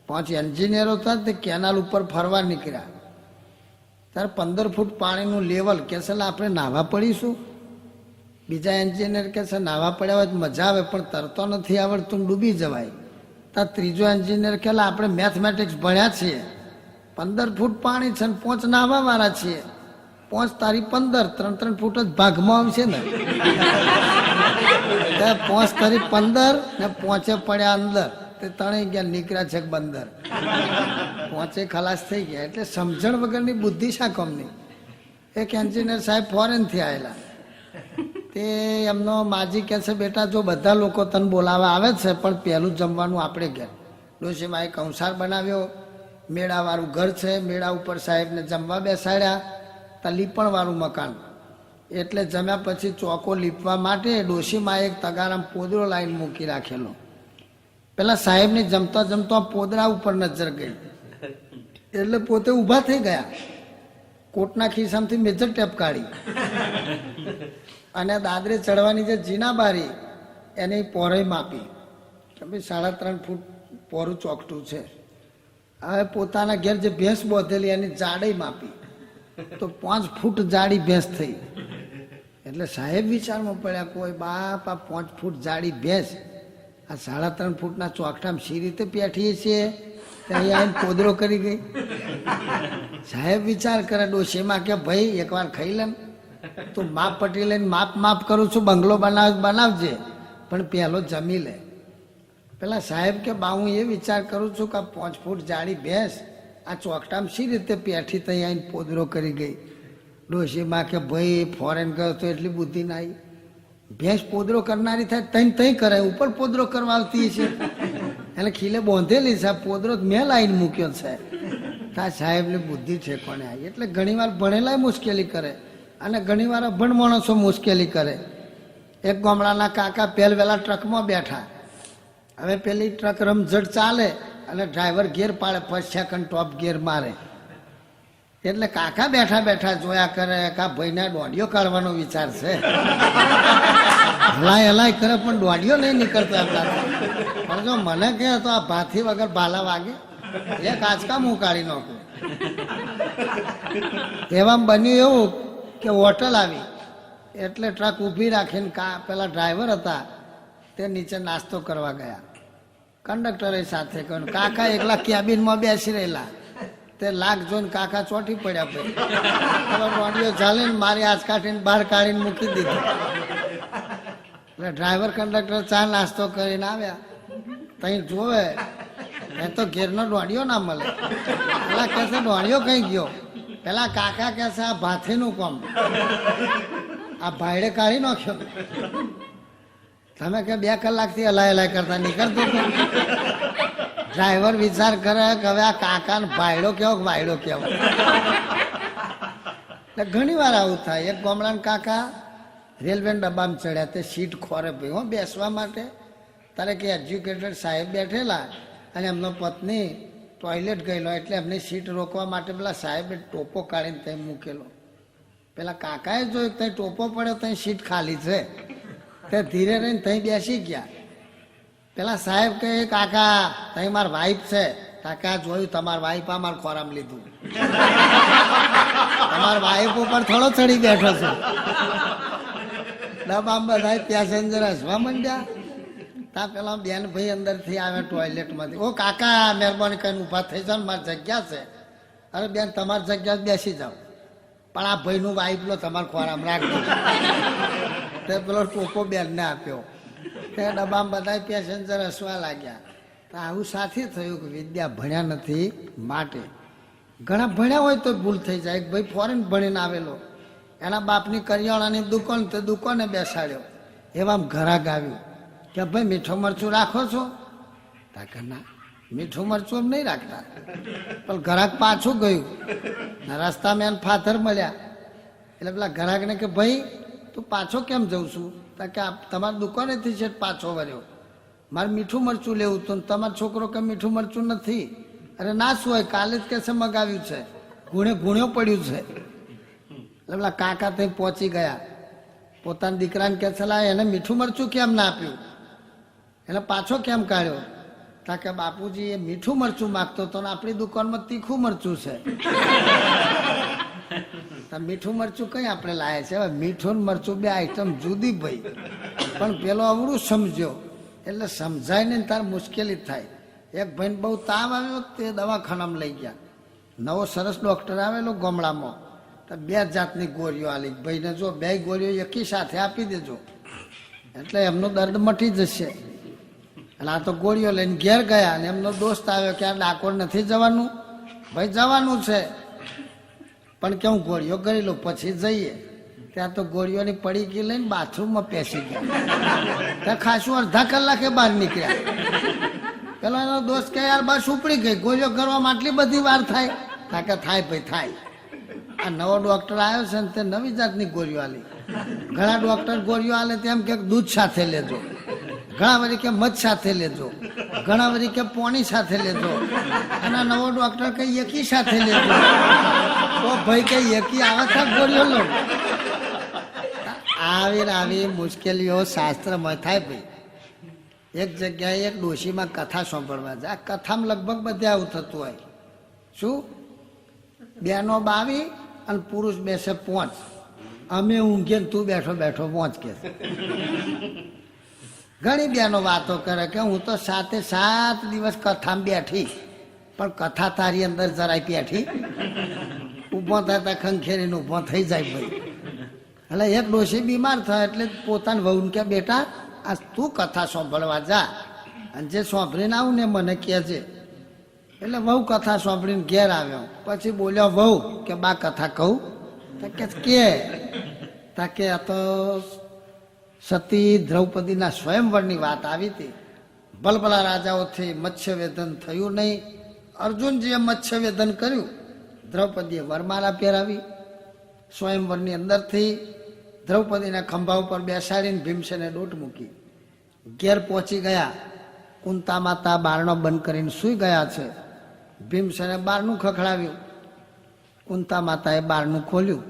5 એન્જિનિયરો હતા તે કેનાલ ઉપર ફરવા નીકળ્યા, ત્યારે 15 ફૂટ પાણીનું લેવલ કે છે આપણે નાહવા પડીશું. બીજા એન્જિનિયર કે છે નાહવા પડ્યા હોય મજા આવે, પણ તરતો નથી આવડતું, ડૂબી જવાય. ત્યાં ત્રીજો એન્જિનિયર કે આપણે મેથમેટિક્સ ભણ્યા છીએ, 15 ફૂટ પાણી છે ને 5 નાહવા વાળા છીએ, 5 તારી 15, 3 ફૂટ જ ભાગમાં આવશે ને. 5 તારી 15 ને 5 પડ્યા અંદર, તે તણાઈ ગયા, નીકળ્યા છે બંદર, 5 ખલાસ થઈ ગયા. એટલે સમજણ વગરની બુદ્ધિ શા કોમની. એક એન્જિનિયર સાહેબ ફોરેનથી આવેલા, તે એમનો માજી કહે છે બેટા જો બધા લોકો તને બોલાવા આવે છે પણ પહેલું જમવાનું આપણે ઘેર. ડોશીમાએ કંસાર બનાવ્યો, મેળાવાળું ઘર છે, મેળા ઉપર સાહેબને જમવા બેસાડ્યા, ત્યાં લીપણવાળું મકાન. એટલે જમ્યા પછી ચોકો લીપવા માટે ડોશીમાએ એક તગારામ પોદરો લાઈન મૂકી રાખેલો. પેલા સાહેબને જમતા જમતા પોદરા ઉપર નજર ગઈ, એટલે પોતે ઊભા થઈ ગયા, કોટના ખિસ્સામાંથી મેજર ટેપ કાઢી અને દાદરે ચડવાની જે જીનાબારી એની પહોળાઈ માપી કે ભાઈ 3.5 ફૂટ પહોળું ચોકટું છે. હવે પોતાના ઘેર જે ભેંસ બોધેલી એની જાડી માપી તો 5 ફૂટ જાડી ભેંસ થઈ. એટલે સાહેબ વિચારમાં પડ્યા, કોઈ બાપ આ 5 ફૂટ જાડી ભેંસ આ 3.5 ફૂટના ચોકટામાં સી રીતે પેઠીએ છીએ, ત્યાં આવીને પોદરો કરી ગઈ. સાહેબ વિચાર કરે, ડોશીમાં કે ભાઈ એકવાર ખાઈ લે, તું માપ પટી લઈને માપ કરું છું, બંગલો બનાવજે પણ પહેલો જમી લે. પેલા સાહેબ કે બા હું એ વિચાર કરું છું કે 5 ફૂટ જાડી ભેંસ આ ચોકટામાં સી રીતે પેઠી ત્યાં આવીને પોદરો કરી ગઈ. ડોશીમાં કે ભાઈ ફોરેન ગયો તો એટલી બુદ્ધિ ના આવી, ભેંસ પોદરો કરનારી થાય તઈ કરે, ઉપર પોદરો કરવા આવતી છે, એટલે ખીલે બોંધેલી છે, પોદરો મેં લાઈન મૂક્યો છે. તા સાહેબની બુદ્ધિ ઠેકોને આવી. એટલે ઘણીવાર ભણેલાય મુશ્કેલી કરે અને ઘણીવાર અભણ માણસો મુશ્કેલી કરે. એક ગામડાના કાકા પહેલવેલા ટ્રકમાં બેઠા, હવે પેલી ટ્રક રમઝટ ચાલે અને ડ્રાઈવર ગેર પાડે, 1st 2nd ટોપ ગેર મારે. એટલે કાકા બેઠા બેઠા જોયા કરે કે આ ભાઈને દોડીઓ કાઢવાનો વિચાર છે, હલાય કરે પણ દોડીઓ નહીં નીકળતો એમ લાગે. પણ જો મને કહે તો આ ભાથી વગર ભાલા વાગે, એક આંચકા હું કાઢી નાખું. એવામાં બન્યું એવું કે હોટલ આવી, એટલે ટ્રક ઊભી રાખીને પેલા ડ્રાઈવર હતા તે નીચે નાસ્તો કરવા ગયા. કંડક્ટરે સાથે કહ્યું, કાકા એકલા કેબિનમાં બેસી રહેલા, તે લાગ જોઈને કાકા ચોંટી પડ્યા. પછી રોડિયો ચાલે ને મારી આજ કાઢીને બહાર કાઢીને મૂકી દીધી. એટલે ડ્રાઈવર કંડક્ટર ચા નાસ્તો કરીને આવ્યા, તઈ જોવે એ તો ઘેરનો દોડિયો ના મળે. પેલા કે છે દોડિયો કઈ ગયો? પેલા કાકા કે છે આ ભાથીનું કામ, આ ભાઈડે કાઢી નાખ્યો. તમે કે 2 કલાકથી હલાય કરતા નીકળતો. ડ્રાઈવર વિચાર કરે કે હવે આ કાકા ભાઈડો કેવો વાયડો કેવો. એટલે ઘણી વાર આવું થાય. એક ગામડાના કાકા રેલવે ડબ્બામાં ચડ્યા, તે સીટ ખોરે ભાઈ હો બેસવા માટે. તારે કે એજ્યુકેટેડ સાહેબ બેઠેલા અને એમનો પત્ની ટોયલેટ ગયેલો, એટલે એમની સીટ રોકવા માટે પેલા સાહેબે ટોપો કાઢીને ત્યાં મૂકેલો. પેલા કાકાએ જોયું ત્યાં ટોપો પડ્યો, ત્યાં સીટ ખાલી છે, તે ધીરે રહીને ત્યાં બેસી ગયા. પેલા સાહેબ કહે કાકા ત્યાં મારી વાઈફ છે. કાકા જોયું તમારા વાઈફ આ મારા ખોરામ લીધું, તમારા વાઈફ ઉપર થોડો ચડી બેઠો છે. ડબ્બામાં બધા પેસેન્જર હસવા માંડ્યા. ત્યાં પેલા બેન ભાઈ અંદર થી આવે ટોયલેટમાંથી, ઓ કાકા મહેરબાની કરીને ઉભા થઈ જાવ, મારી જગ્યા છે. અરે બેન તમારી જગ્યા બેસી જાઓ, પણ આ ભાઈનું વાઈફ લો તમારે ખોરામ રાખજો. તે પેલો ટોપો બેનને આપ્યો. તે ડબ્બામાં બધા પેસેન્જર હસવા લાગ્યા. તો આવું સાથી થયું કે વિદ્યા ભણ્યા નથી માટે ઘણા ભણ્યા હોય તો ભૂલ થઈ જાય. ભાઈ ફોરેન ભણીને આવેલો, એના બાપની કરિયાણાની દુકાન, તે દુકાને બેસાડ્યો. એવામાં ઘરાક આવ્યું કે ભાઈ મીઠું મરચું રાખો છો? કે ના, મીઠું મરચું નહીં રાખતા. પણ ઘરાક પાછું ગયું, રસ્તામાં એને ફાધર મળ્યા. એટલે પેલા ઘરાકને કે ભાઈ તું પાછો કેમ જઉં છું? કે તમારી દુકાનેથી છે પાછો વર્યો, મારે મીઠું મરચું લેવું હતું. તમારો છોકરો કે મીઠું મરચું નથી. અરે ના શું હોય, કાલે જ કેસે મગાવ્યું છે, ગુણ્યો પડ્યું છે. એટલે પેલા કાકા ત્યાં પહોંચી ગયા, પોતાના દીકરાને કે છે એને મીઠું મરચું કેમ ના આપ્યું, એને પાછો કેમ કાઢ્યો? કે બાપુજી એ મીઠું મરચું માગતો હતો ને આપણી દુકાનમાં તીખું મરચું છે. મીઠું મરચું કઈ આપણે લાયા છે? હવે મીઠું ને મરચું બે આઈટમ જુદી ભાઈ. પણ પેલો અવળું સમજ્યો એટલે સમજાય ને તાર મુશ્કેલી થાય. એક ભાઈને બહુ તાવ આવ્યો, તે દવાખાનામાં લઈ ગયા. નવો સરસ ડોક્ટર આવેલો ગામડામાં, તો 2 જાતની ગોળીઓ આલી. ભાઈને જો 2 ગોળીઓ એકી સાથે આપી દેજો એટલે એમનો દર્દ મટી જશે. એટલે આ તો ગોળીઓ લઈને ઘેર ગયા અને એમનો દોસ્ત આવ્યો કે આ ડાકોર નથી જવાનું? ભાઈ જવાનું છે, પણ કે હું ગોળીઓ કરી લઉં પછી જઈએ. ત્યાં તો ગોળીઓની પડીકી લઈને બાથરૂમમાં પેસી ગયા. ત્યાં ખાસું અડધા કલાકે બહાર નીકળ્યા. પેલો એનો દોસ્ત કે યાર બસ ઉપડી ગઈ, ગોળીઓ કરવામાં આટલી બધી વાર થાય? કે થાય ભાઈ થાય. આ નવો ડોક્ટર આવ્યો છે ને તે નવી જાતની ગોળીઓ આલી. ઘણા ડોક્ટર ગોળીઓ આલે તેમ કે દૂધ સાથે લેજો, ઘણા વળી કે મધ સાથે લેજો, ઘણા વળી કે પોણી સાથે લેજો, અને નવો ડોક્ટર કે એકી સાથે લેજો. તો ભાઈ કે એકી આવે તો ગોળીઓ લો. આવી મુશ્કેલીઓ શાસ્ત્રમાં થાય ભાઈ. એક જગ્યાએ એક ડોશીમાં કથા સાંભળવા જાય. આ કથામાં લગભગ બધે આવું થતું હોય. શું? બેનો 22 અને પુરુષ બેસે 5. અમે ઊંઘીએ તું બેઠો બેઠો 5 કે. ઘણી બહેનો વાતો કરે કે હું તો 7 દિવસ કથામાં બેઠી, પણ કથા તારી અંદર જરાય બેઠી. ઊભો થતા ખંખેરીને ઊભો થઈ જાય ભાઈ. એટલે એક ડોશી બીમાર થાય એટલે પોતાના વહુને કે બેટા આ તું કથા સાંભળવા જા, અને જે સાંભળીને આવું ને મને કહેજે. એટલે વહુ કથા સાંભળીને ઘેર આવ્યો. પછી બોલ્યો વહુ કે બા કથા કહું? કે આ તો સતી દ્રૌપદીના સ્વયંવરની વાત આવી હતી. ભલભલા રાજાઓથી મત્સ્યવેદન થયું નહીં. અર્જુનજીએ મત્સ્યવેદન કર્યું, દ્રૌપદીએ વરમાલા પહેરાવી. સ્વયંવરની અંદરથી દ્રૌપદીના ખંભા ઉપર બેસાડીને ભીમસેને દોટ મૂકી. ઘેર પહોંચી ગયા. કુંતા માતા બારણો બંધ કરીને સૂઈ ગયા છે. ભીમસેને બારણું ખખડાવ્યું. કુંતા માતાએ બારણું ખોલ્યું.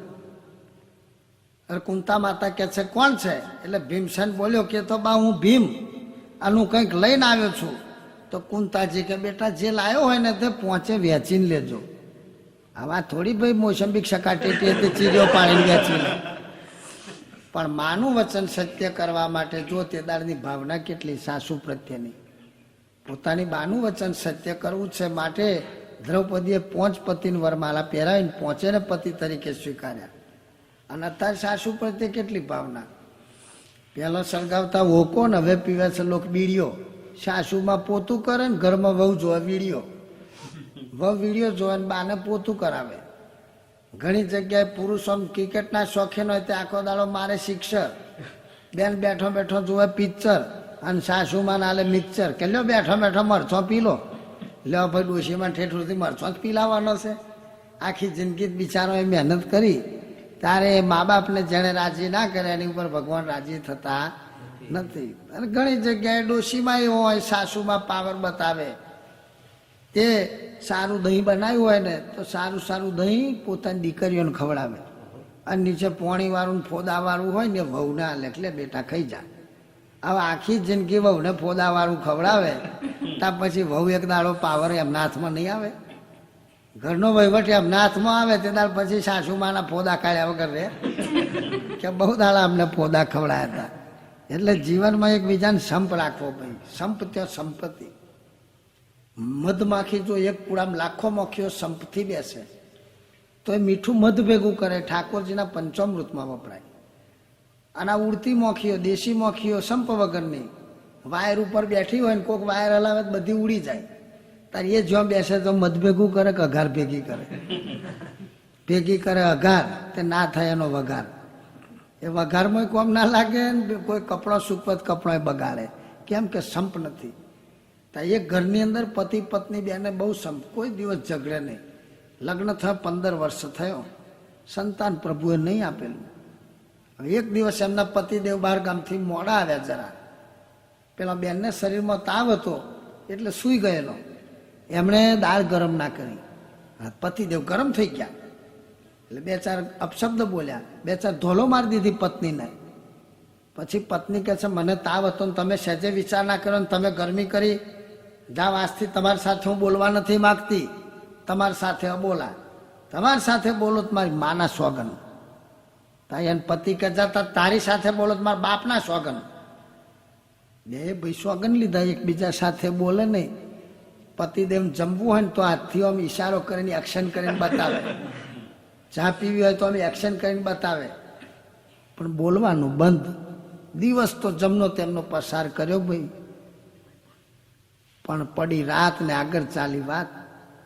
અરે કુંતા માતા કે છે કોણ છે? એટલે ભીમસેન બોલ્યો કે તો બા હું ભીમ, આનું કંઈક લઈને આવ્યો છું. તો કુંતાજી કે બેટા જે લાવ્યો હોય ને તે પહોંચે વેચીને લેજો. આવા થોડી ભાઈ મોસંબી સકાટી હતી ચીરીઓ પાડીને વેચી લે. પણ માનું વચન સત્ય કરવા માટે જો તેદારની ભાવના કેટલી સાસુ પ્રત્યેની. પોતાની બાનું વચન સત્ય કરવું છે માટે દ્રૌપદીએ 5 પતિને વરમાલા પહેરાવીને 5ને પતિ તરીકે સ્વીકાર્યા. અને અત્યારે સાસુ પ્રત્યે કેટલી ભાવના. પહેલો સળગાવતા ઓકો ને હવે પીવે છે લોક બીડીઓ. સાસુમાં પોતું કરે ને ઘરમાં વહુ જોવા વીડિયો. વહુ વીડિયો જોવે ને બાને પોતું કરાવે. ઘણી જગ્યાએ પુરુષો ક્રિકેટના શોખીન હોય તે આખો દાડો મારે સિક્સર, બેન બેઠો બેઠો જોવે પિક્ચર, અને સાસુમાં નાલે મિક્સર કે લ્યો બેઠો બેઠો મરચો પી લો. લ્યો ભાઈ ડોશીમાં ઠેઠુરથી મરચો જ પીલાવાનો છે. આખી જિંદગી બિચારોએ મહેનત કરી, ત્યારે મા બાપને જેણે રાજી ના કરે એની ઉપર ભગવાન રાજી થતા નથી. અને ઘણી જગ્યાએ ડોશીમાં એવો હોય સાસુમાં પાવર બતાવે. તે સારું દહીં બનાવ્યું હોય ને તો સારું દહીં પોતાની દીકરીઓને ખવડાવે, અને નીચે પોણીવાળું ફોદાવાળું હોય ને વહુને આલે એટલે બેટા ખાઈ જા. હવે આખી જિંદગી વહુને ફોદાવાળું ખવડાવે ત્યાર પછી વહુ એક દાડો પાવર એમના હાથમાં નહીં આવે. ઘરનો વહીવટ એમના હાથમાં આવે તે દાડ પછી સાસુમાના ફોદા કાઢ્યા વગર રે કે બહુ દાડા અમને ફોદા ખવડાયા હતા. એટલે જીવનમાં એકબીજાને સંપ રાખવો ભાઈ. સંપ ત્યાં સંપત્તિ. મધમાખી જો એક પૂળામાં લાખો મખીઓ સંપથી બેસે તો એ મીઠું મધ ભેગું કરે. ઠાકોરજીના પંચામૃતમાં વપરાય. અને આ ઉડતી મોખીઓ, દેશી મોખીઓ સંપ વગરની વાયર ઉપર બેઠી હોય ને કોઈક વાયર હલાવે બધી ઉડી જાય. તારે એ જ્યાં બેસે તો મધ ભેગું કરે કે અઘાર ભેગી કરે? ભેગી કરે અઘાર, તે ના થાય એનો વઘાર. એ વઘારમાં કોમ ના લાગે ને કોઈ કપડો સુકવત કપડો બગાડે. કેમ કે સંપ નથી. તો એક ઘરની અંદર પતિ પત્ની બેને બહુ સંપ, કોઈ દિવસ ઝઘડે નહીં. લગ્ન થયો 15 વર્ષ થયો, સંતાન પ્રભુએ નહીં આપેલું. એક દિવસ એમના પતિદેવ બહાર ગામથી મોડા આવ્યા જરા. પેલા બેનને શરીરમાં તાવ હતો એટલે સૂઈ ગયેલો. એમણે દાળ ગરમ ના કરી, પતિદેવ ગરમ થઈ ગયા એટલે 2-4 અપશબ્દ બોલ્યા, 2-4 ધોલો મારી દીધી પત્નીને. પછી પત્ની કહે છે મને તાવ હતો ને તમે સહેજે વિચાર ના કર્યો ને તમે ગરમી કરી. જાવ, આજથી તમારી સાથે હું બોલવા નથી માગતી, તમારી સાથે અબોલા, તમારી સાથે બોલો તો મારી માના સોગન. એને પતિ કે જતા તારી સાથે બોલો તો મારા બાપના સોગન. બે ભાઈ સોગન લીધા, એકબીજા સાથે બોલે નહીં. પતિદેવ જમવું હોય ને તો હાથથી આમ ઈશારો કરીને એક્શન કરીને બતાવે. ચા પીવી હોય તો અમે એક્શન કરીને બતાવે, પણ બોલવાનું બંધ. દિવસ તો જમનો તેમનો પસાર કર્યો ભાઈ, પણ પડી રાત ને આગળ ચાલી વાત.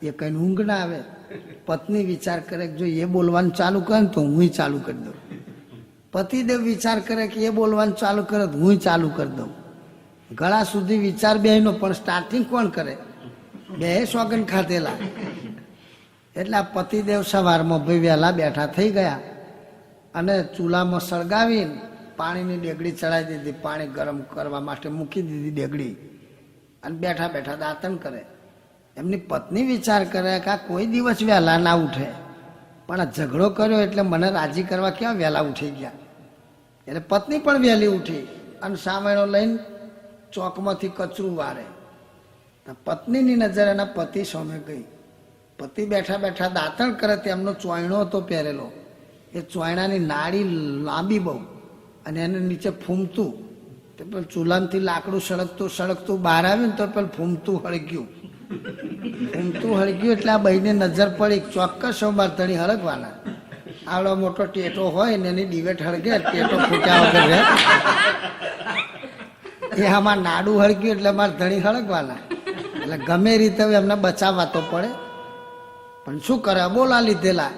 એ કઈ ઊંઘ ના આવે. પત્ની વિચાર કરે કે જો એ બોલવાનું ચાલુ કરે ને તો હું ચાલુ કરી દઉં. પતિદેવ વિચાર કરે કે એ બોલવાનું ચાલુ કરે તો હું ચાલુ કરી દઉં. ગળા સુધી વિચાર બેનો, પણ સ્ટાર્ટિંગ કોણ કરે? બે સોગન ખાધેલા. એટલે આ પતિદેવ સવારમાં ભાઈ વહેલા બેઠા થઈ ગયા અને ચૂલામાં સળગાવીને પાણીની ડેગડી ચડાવી દીધી. પાણી ગરમ કરવા માટે મૂકી દીધી ડેગડી અને બેઠા બેઠા દાંતણ કરે. એમની પત્ની વિચાર કરે કે આ કોઈ દિવસ વહેલા ના ઉઠે, પણ આ ઝઘડો કર્યો એટલે મને રાજી કરવા ક્યાં વહેલા ઉઠી ગયા. એટલે પત્ની પણ વહેલી ઉઠી અને સામેણો લઈને ચોકમાંથી કચરું વારે. પત્નીની નજર એના પતિ સામે ગઈ. પતિ બેઠા બેઠા દાંતણ કરે. તેમનો ચોયણો હતો પહેરેલો. એ ચોયણાની નાળી લાંબી બહુ અને એને નીચે ફૂમતું. તે પેલું ચૂલામાંથી લાકડું સળગતું સળગતું બહાર આવ્યું ને તો પેલું ફૂમતું હળગ્યું. ફૂમતું હળગ્યું એટલે આ બહેને નજર પડી, ચોક્કસ બાર ધણી હળગવાના. આવડો મોટો ટેટો હોય ને એની ડિવેટ હળગે, ટેટો ફૂટ્યા વગર રહે. એ આમાં નાડું હળગ્યું એટલે મારે ધણી હળગવાના. એટલે ગમે રીતે એમને બચાવવા તો પડે, પણ શું કરે, બોલા લીધેલા.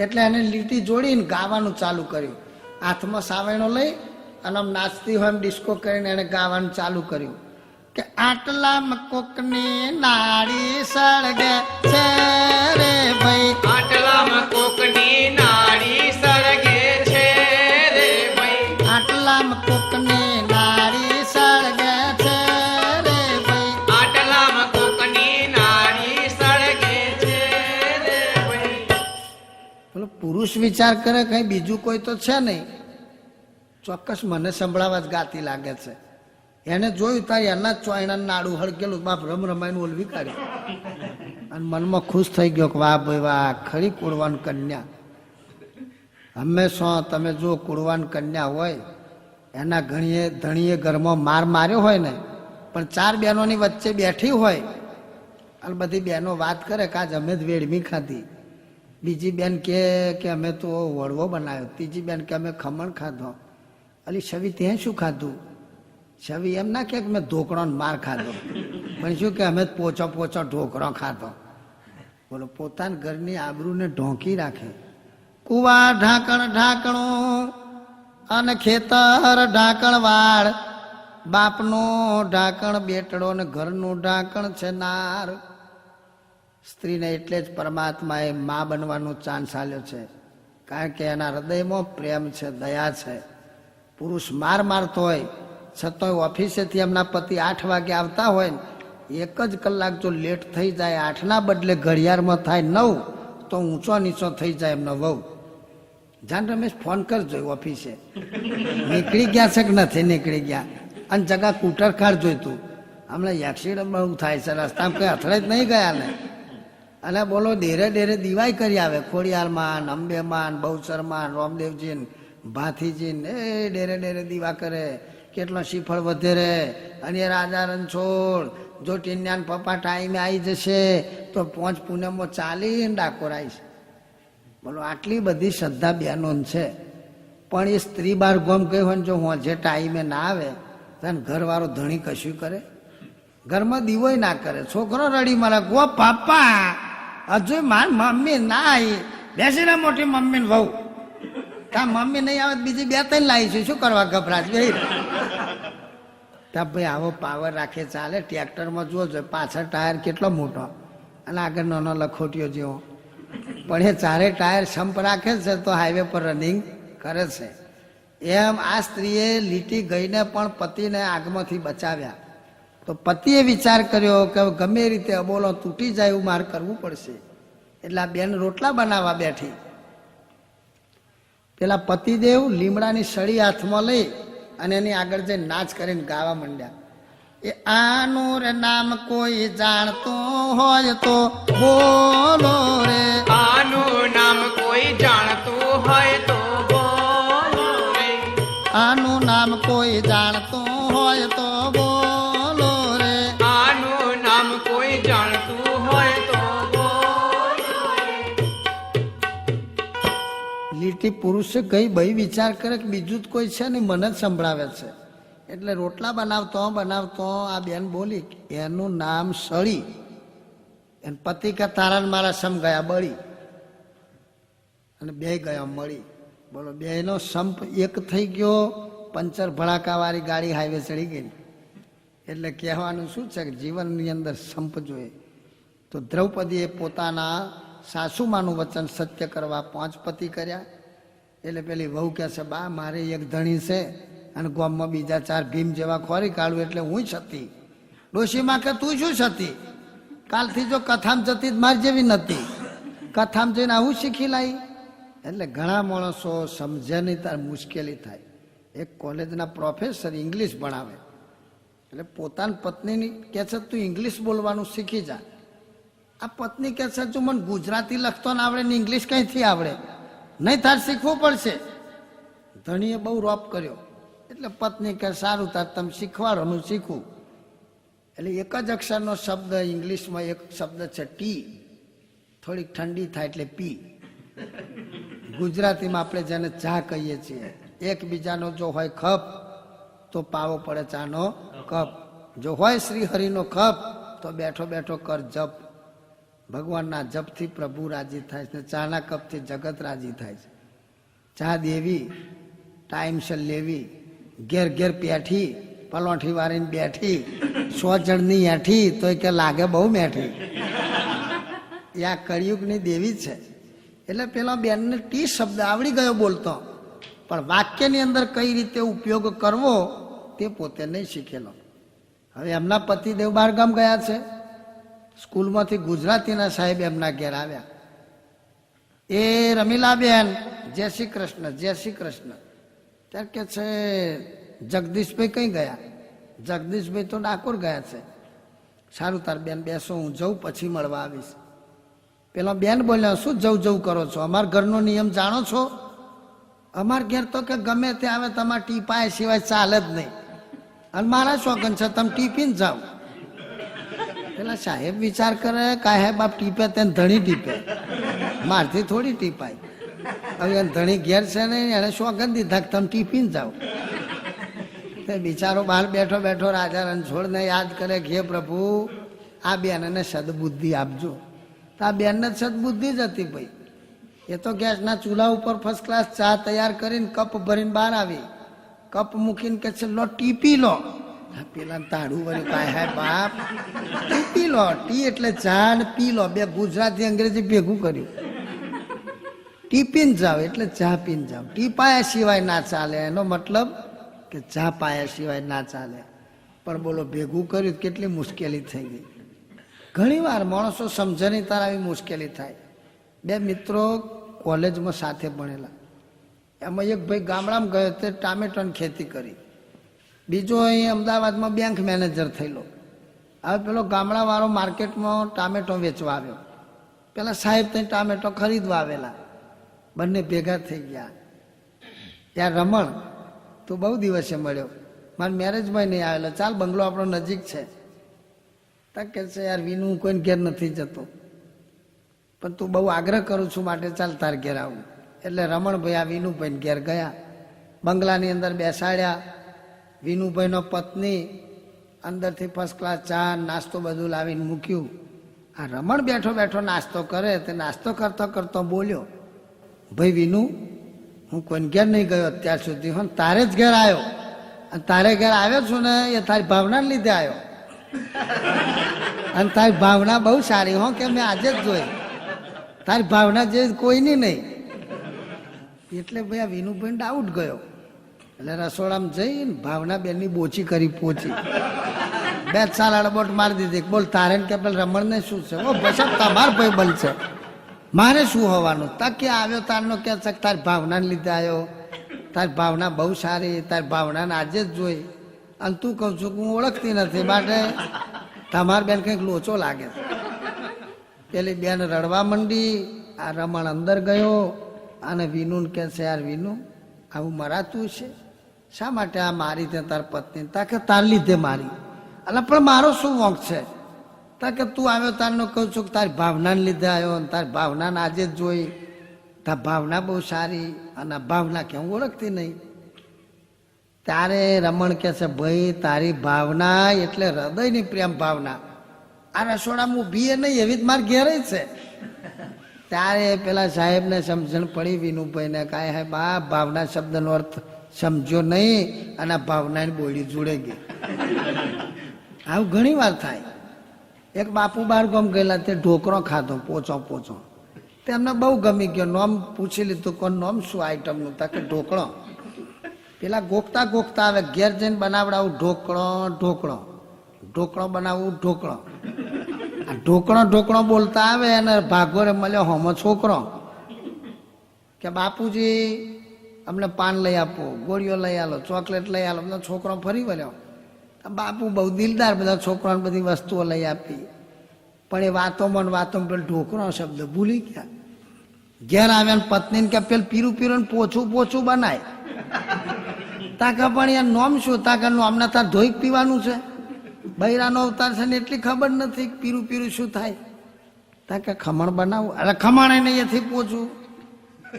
એટલે એને લીટી જોડીને ગાવાનું ચાલુ કર્યું. હાથમાં સાવેણો લઈ અને આમ નાચતી હોય એમ ડિસ્કો કરીને એને ગાવાનું ચાલુ કર્યું કે આટલામાં કોકની નાડી સળગે છે રે ભાઈ, આટલામાં કોકની નાડી સળગે છે રે ભાઈ, આટલામાં કોકની નાડી સળગે છે રે ભાઈ, આટલામાં કોકની નાડી સળગે છે રે ભાઈ. પેલો પુરુષ વિચાર કરે કઈ બીજું કોઈ તો છે નહીં, ચોક્કસ મને સંભળાવા જ ગાતી લાગે છે. એને જોયું તારી એના જ ચોયણા નાડું હળગેલું. બાપ રમ રમાઈને ઓલવી કાઢી અને મનમાં ખુશ થઈ ગયો કે વાહ ભાઈ વાહ, ખરી કુળવાન કન્યા. હંમેશા તમે જો કુળવાન કન્યા હોય, એના ધણીએ ઘરમાં માર માર્યો હોય ને, પણ 4 બહેનોની વચ્ચે બેઠી હોય અને બધી બહેનો વાત કરે કે આજ અમે જ વેડમી ખાધી. બીજી બેન કે અમે તો વડવો બનાવ્યો. ત્રીજી બેન કે અમે ખમણ ખાધો. અલી છવી તે શું ખાધું? છવી એમ ના કે મેં ઢોકળો માર ખાધો, પણ શું કે અમે પોચો ઢોકળો ખાધો. બોલો, પોતાના ઘરની આબરૂને ઢોંકી રાખે. કુવા ઢાંકણ ઢાંકણું અને ખેતર ઢાંકણ વાળ, બાપનો ઢાંકણ બેટડો ને ઘરનું ઢાંકણ છે નાર. સ્ત્રીને એટલે જ પરમાત્માએ મા બનવાનો ચાન્સ આલ્યો છે, કારણ કે એના હૃદયમાં પ્રેમ છે, દયા છે. પુરુષ માર મારતો હોય છતાંય ઓફિસેથી એમના પતિ 8 વાગે આવતા હોય ને, 1 જ કલાક જો લેટ થઈ જાય, 8ના બદલે ઘડિયાળમાં થાય 9, તો ઊંચો નીચો થઈ જાય એમનો વહુ. જાન રમેશ ફોન કરજો ઓફિસે, નીકળી ગયા છે કે નથી નીકળી ગયા, અને જગા કૂટર કાર જોઈતું. હમણાં એક્સિડન્ટ બહુ થાય છે, રસ્તામાં કઈ અથડે જ નહીં ગયા ને. અને બોલો ડેરે દિવાય કરી આવે. ખોડિયારમાં, અંબેમાં, બહુચરમાં, રામદેવજી, ભાથીજી એ ડેરે દીવા કરે. કેટલો શ્રીફળ વધે રે. અને રાજા રણછોડ જો ટીન્યાન પપ્પા ટાઈમે આવી જશે તો 5 પૂનમમાં ચાલીને ડાકોર આવીશ. બોલો, આટલી બધી શ્રદ્ધા બહેનો છે, પણ એ સ્ત્રી બાર ગોમ ગઈ હોય ને જો હું જે ટાઈમે ના આવે તો ઘરવાળો ધણી કશું કરે. ઘરમાં દીવોય ના કરે. છોકરો રડી મળે, ગો પાપા હજુ માર મમ્મી ના આવી, બેસીને મોટી મમ્મી વહુ, તા મમ્મી નહીં આવે બીજી 2-3 લાવીશું, શું કરવા ગભરાશ બે. તા ભાઈ આવો પાવર રાખે ચાલે? ટ્રેક્ટરમાં જુઓ છો પાછળ ટાયર કેટલો મોટો અને આગળ નાનો લખોટીઓ જેવો, પણ એ ચારે ટાયર સંપ રાખે છે તો હાઈવે પર રનિંગ કરે છે. એમ આ સ્ત્રીએ લીટી ગઈને પણ પતિને આગમાંથી બચાવ્યા. તો પતિએ વિચાર કર્યો કે ગમે એ રીતે અબોલો તૂટી જાય એવું મારે કરવું પડશે. એટલે આ બેન રોટલા બનાવવા બેઠી. પેલા પતિદેવ લીમડાની સળી હાથમાં લઈ અને એની આગળ જઈને નાચ કરીને ગાવા માંડ્યા. એ આનું રે નામ કોઈ જાણતો હોય તો બોલો રે, આનું નામ કોઈ જાણતું હોય તો બોલો રે, આનું નામ કોઈ જાણતો હોય તો બોલો રે, આનું નામ કોઈ જાણતું હોય તો બોલો રે. લીટી પુરુષે ગઈ ભાઈ વિચાર કરે કે બીજું જ કોઈ છે ને મને જ સંભળાવે છે. એટલે રોટલા બનાવતો આ બેન બોલી એનું નામ સળી. એને પતિ કે તારા મારા સમ ગયા બળી, અને બે ગયા મળી. બોલો બેનો સંપ એક થઈ ગયો. પંચર ભડાકા વાળી ગાડી હાઈવે ચડી ગઈ. એટલે કહેવાનું શું છે કે જીવનની અંદર સંપ જોઈએ. તો દ્રૌપદીએ પોતાના સાસુમાનું વચન સત્ય કરવા 5 પતિ કર્યા. એટલે પેલી વહુ કહે છે બા મારે એક ધણી છે અને ગામમાં બીજા 4 ભીમ જેવા ખોરી કાઢું એટલે હું છતી. ડોશીમાં કે તું શું છતી? કાલથી જો કથામ જતી માર જેવી નથી, કથામ જઈને આવું શીખી લાવી. એટલે ઘણા માણસો સમજે નહીં તાર મુશ્કેલી થાય. એક કોલેજના પ્રોફેસર ઇંગ્લિશ ભણાવે એટલે પોતાની પત્નીની કહે છે તું ઇંગ્લિશ બોલવાનું શીખી જા. આ પત્ની કહે છે જો મને ગુજરાતી લખતો ના આવડે ને ઇંગ્લિશ કંઈથી આવડે, નહીં તાર શીખવું પડશે. ધણીએ બહુ રોપ કર્યો. એટલે પત્ની કહે સારું તાર તમે શીખવાડો, હું શીખું. એટલે એક જ અક્ષરનો શબ્દ ઇંગ્લિશમાં એક શબ્દ છે ટી, થોડીક ઠંડી થાય એટલે પી. ગુજરાતીમાં આપણે જેને ચા કહીએ છીએ. એકબીજાનો જો હોય ખપ તો પાવો પડે ચાનો કપ. જો હોય શ્રી હરિનો ખપ તો બેઠો બેઠો કર જપ. ભગવાનના જપથી પ્રભુ રાજી થાય છે, ચાના કપથી જગત રાજી થાય છે. ચા દેવી ટાઈમસર લેવી, ઘેર ઘેર પેઠી પલોઠી વાળીને બેઠી, 100 જણની એઠી તો કે લાગે બહુ મેઠી. એ આ કળિયુગની દેવી છે. એટલે પેલા બેનને ટી શબ્દ આવડી ગયો બોલતો, પણ વાક્યની અંદર કઈ રીતે ઉપયોગ કરવો તે પોતે નહીં શીખેલો. હવે એમના પતિદેવ બહારગામ ગયા છે. સ્કૂલમાંથી ગુજરાતીના સાહેબ એમના ઘેર આવ્યા. એ રમીલાબેન જય શ્રી કૃષ્ણ, જય શ્રી કૃષ્ણ. ત્યારે કે છે જગદીશભાઈ કઈ ગયા? જગદીશભાઈ તો ડાકોર ગયા છે. સારું તાર બેન બેસો, હું જઉં પછી મળવા આવીશ. પેલા બેન બોલ્યા શું જવું કરો છો? અમારા ઘરનો નિયમ જાણો છો? અમાર ઘેર તો કે ગમે તે આવે તમારે ટીપાય સિવાય ચાલે જ નહીં, અને મારા શોખન છે તમે ટીપીને જાઓ. પેલા સાહેબ વિચાર કરે કાહેબ બાપ ટીપે તેને ધણી ટીપે, મારથી થોડી ટીપાય. હવે એને ધણી ઘેર છે ને એને શોખન દીધા કે તમે ટીપીને જાઓ. તે બિચારો બહાર બેઠો બેઠો રાજા રણછોડને યાદ કરે કે હે પ્રભુ આ બેનને સદબુદ્ધિ આપજો. તો આ બેનને સદબુદ્ધિ જ હતી ભાઈ. એ તો ગેસના ચૂલા ઉપર ફર્સ્ટ ક્લાસ ચા તૈયાર કરીને કપ ભરીને બહાર આવી. કપ મૂકીને કે છે લો ટીપી લો. પેલા તાળું વળી કાંઈ હે બાપ ટીપી લો. ટી એટલે ચા ને પી લો, બે ગુજરાતી અંગ્રેજી ભેગું કર્યું. ટીપીને જાઓ એટલે ચા પીને જાઓ. ટી પાયા સિવાય ના ચાલે, એનો મતલબ કે ચા પાયા સિવાય ના ચાલે. પણ બોલો ભેગું કર્યું કેટલી મુશ્કેલી થઈ ગઈ. ઘણી વાર માણસો સમજે નહીં તાર આવી મુશ્કેલી થાય. 2 મિત્રો કોલેજમાં સાથે ભણેલા. એમાં એક ભાઈ ગામડામાં ગયો તે ટામેટાની ખેતી કરી, બીજો અહીં અમદાવાદમાં બેંક મેનેજર થયેલો. હવે પેલો ગામડાવાળો માર્કેટમાં ટામેટો વેચવા આવ્યો. પેલા સાહેબ ત્યાં ટામેટો ખરીદવા આવેલા. બંને ભેગા થઈ ગયા. ત્યાં રમણ તું બહુ દિવસે મળ્યો, મારા મેરેજમાં નહીં આવેલો, ચાલ બંગલો આપણો નજીક છે. તા કે છે યાર વિનું કોઈને ઘેર નથી જતો, પણ તું બહુ આગ્રહ કરું છું માટે ચાલ તાર ઘેર આવું. એટલે રમણભાઈ આ વિનુભાઈને ઘેર ગયા. બંગલાની અંદર બેસાડ્યા. વિનુભાઈનો પત્ની અંદરથી ફર્સ્ટ ક્લાસ ચા નાસ્તો બધું લાવીને મૂક્યું. આ રમણ બેઠો બેઠો નાસ્તો કરે તે નાસ્તો કરતો કરતો બોલ્યો, ભાઈ વિનુ, હું કોઈ ઘેર નહીં ગયો અત્યાર સુધી, હું તારે જ ઘેર આવ્યો, અને તારે ઘેર આવ્યો છું ને એ તારી ભાવનાને લીધે આવ્યો, અને તારી ભાવના બહુ સારી હો, કે મેં આજે જ જોઈ, તારી ભાવના જે કોઈની નહીં. એટલે ભાઈ આ વિનુભાઈ ડાઉટ ગયો. એટલે રસોડામાં જઈને ભાવના બેનની બોચી કરી પોચી, 2 સાલ અડબોટ મારી દીધી. બોલ તારે કે પેલા રમણને શું છે? ઓ બસ તમાર ભાઈ બનશે, મારે શું હોવાનું? તકે આવ્યો તારનો કે છે તારી ભાવનાને લીધે આવ્યો, તારી ભાવના બહુ સારી, તારી ભાવનાને આજે જ જોઈ, અને તું કહું છું કે હું ઓળખતી નથી, માટે તમારી બેન કંઈક લોચો લાગે. પેલી બેન રડવા માંડી. આ રમણ અંદર ગયો અને વિનુને કહે છે, યાર વિનુ, આવું મરાતું છે? શા માટે આ મારી તે તાર પત્ની? તા કે તાર લીધે મારી. એટલે પણ મારો શું વોંક છે? તા કે તું આવ્યો તારનો કહું છું કે તારી ભાવનાને લીધે આવ્યો, અને તારી ભાવનાને આજે જ જોઈ, તાર ભાવના બહુ સારી, અને ભાવના કે હું ઓળખતી નહીં. ત્યારે રમણ કહે છે, ભાઈ તારી ભાવના એટલે હૃદયની પ્રેમ ભાવના, આ રસોડામાં ઊભી એ નહીં, એવી જ મારે ઘેરે છે. ત્યારે પેલા સાહેબને સમજણ પડી વિનુભાઈને, કાંઈ સાહેબ આ ભાવના શબ્દનો અર્થ સમજ્યો નહીં, અને ભાવનાની બોડી જોડે ગઈ. આવું ઘણી વાર થાય. એક બાપુ બાર ગામ ગયેલા, તે ઢોકરો ખાધો પોચો પોચો, તેમને બહુ ગમી ગયો. નોમ પૂછી લીધું, કોણ નોમ શું આઈટમનું? તા કે ઢોકળો. પેલા ગોખતા ગોખતા આવે, ઘેર જઈને બનાવડાવું ઢોકળો ઢોકળો, ઢોકળો બનાવવું ઢોકળો. આ ઢોકળો ઢોકળો બોલતા આવે, અને ભાગોરે મળ્યો હોમો છોકરો કે બાપુજી અમને પાન લઈ આપો, ગોળીઓ લઈ આલો, ચોકલેટ લઈ આલો. બધા છોકરો ફરી વળ્યો. બાપુ બહુ દિલદાર, બધા છોકરાને બધી વસ્તુઓ લઈ આપી. પણ એ વાતોમાં પેલો ઢોકળો શબ્દ ભૂલી ગયા. ઘેર આવ્યા ને પત્નીને કે પેલું પીરું પીરું પોછું પોછું બનાય. તાકા પણ યાર નોમ શું? તાકા નોમના તાર ધોઈ પીવાનું છે? બૈરાનો અવતાર છે ને એટલી ખબર નથી પીરું પીરું શું થાય? તાકે ખમણ બનાવું. અરે ખમણ નહીં, એથી પોચું.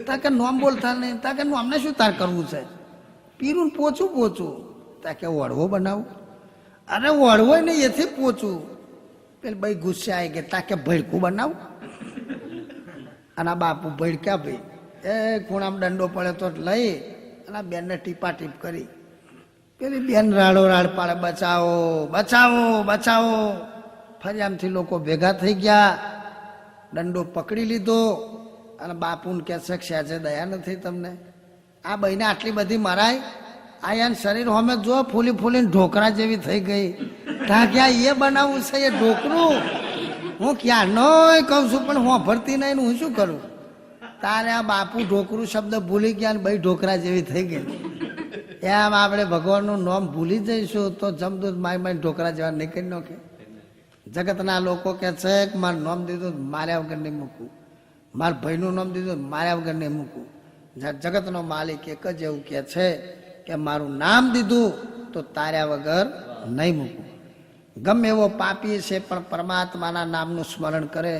તાકે નોમ બોલતા નહીં. તાકે નોમને શું તાર કરવું છે? પીરું પોચું પોચું. તાકે વડવો બનાવું. અરે વડવો નહીં, એથી પોચું. પેલી ભાઈ ગુસ્સે આવી ગયા. તાકે ભડકું બનાવું. અને આ બાપુ ભડક્યા ભાઈ, એ ખૂણામાં દંડો પડે તો લઈ અને બેનને ટીપા ટીપ કરી. પેલી બેન રાડો રાડ પાડે, બચાવો બચાવો બચાવો. ફરિયામથી લોકો ભેગા થઈ ગયા, દંડો પકડી લીધો, અને બાપુને કહે છે, સહેજે દયા નથી તમને? આ બહેને આટલી બધી મરાય? આ યાર શરીર હોમે જો ફૂલી ફૂલીને ઢોકરા જેવી થઈ ગઈ. ત્યાં ક્યાં એ બનાવવું છે એ ઢોકરું? હું ક્યાં નો કહું છું, પણ હું ભરતી નહીં, હું શું કરું? તારે આ બાપુ ઢોકરું શબ્દ ભૂલી ગયા ને ભાઈ ઢોકરા જેવી થઈ ગઈ. એમ આપણે ભગવાનનું નામ ભૂલી જઈશું તો જમદૂત માય માય ઢોકરા જેવા નહીં કરી નાખે. જગતના લોકો કે છે કે મારું નામ દીધું માર્યા વગર નહીં મૂકવું, મારા ભાઈનું નામ દીધું માર્યા વગર નહીં મૂકવું. જગતનો માલિક એક જ એવું કે છે કે મારું નામ દીધું તો તાર્યા વગર નહીં મૂકવું. ગમે એવો પાપી છે પણ પરમાત્માના નામનું સ્મરણ કરે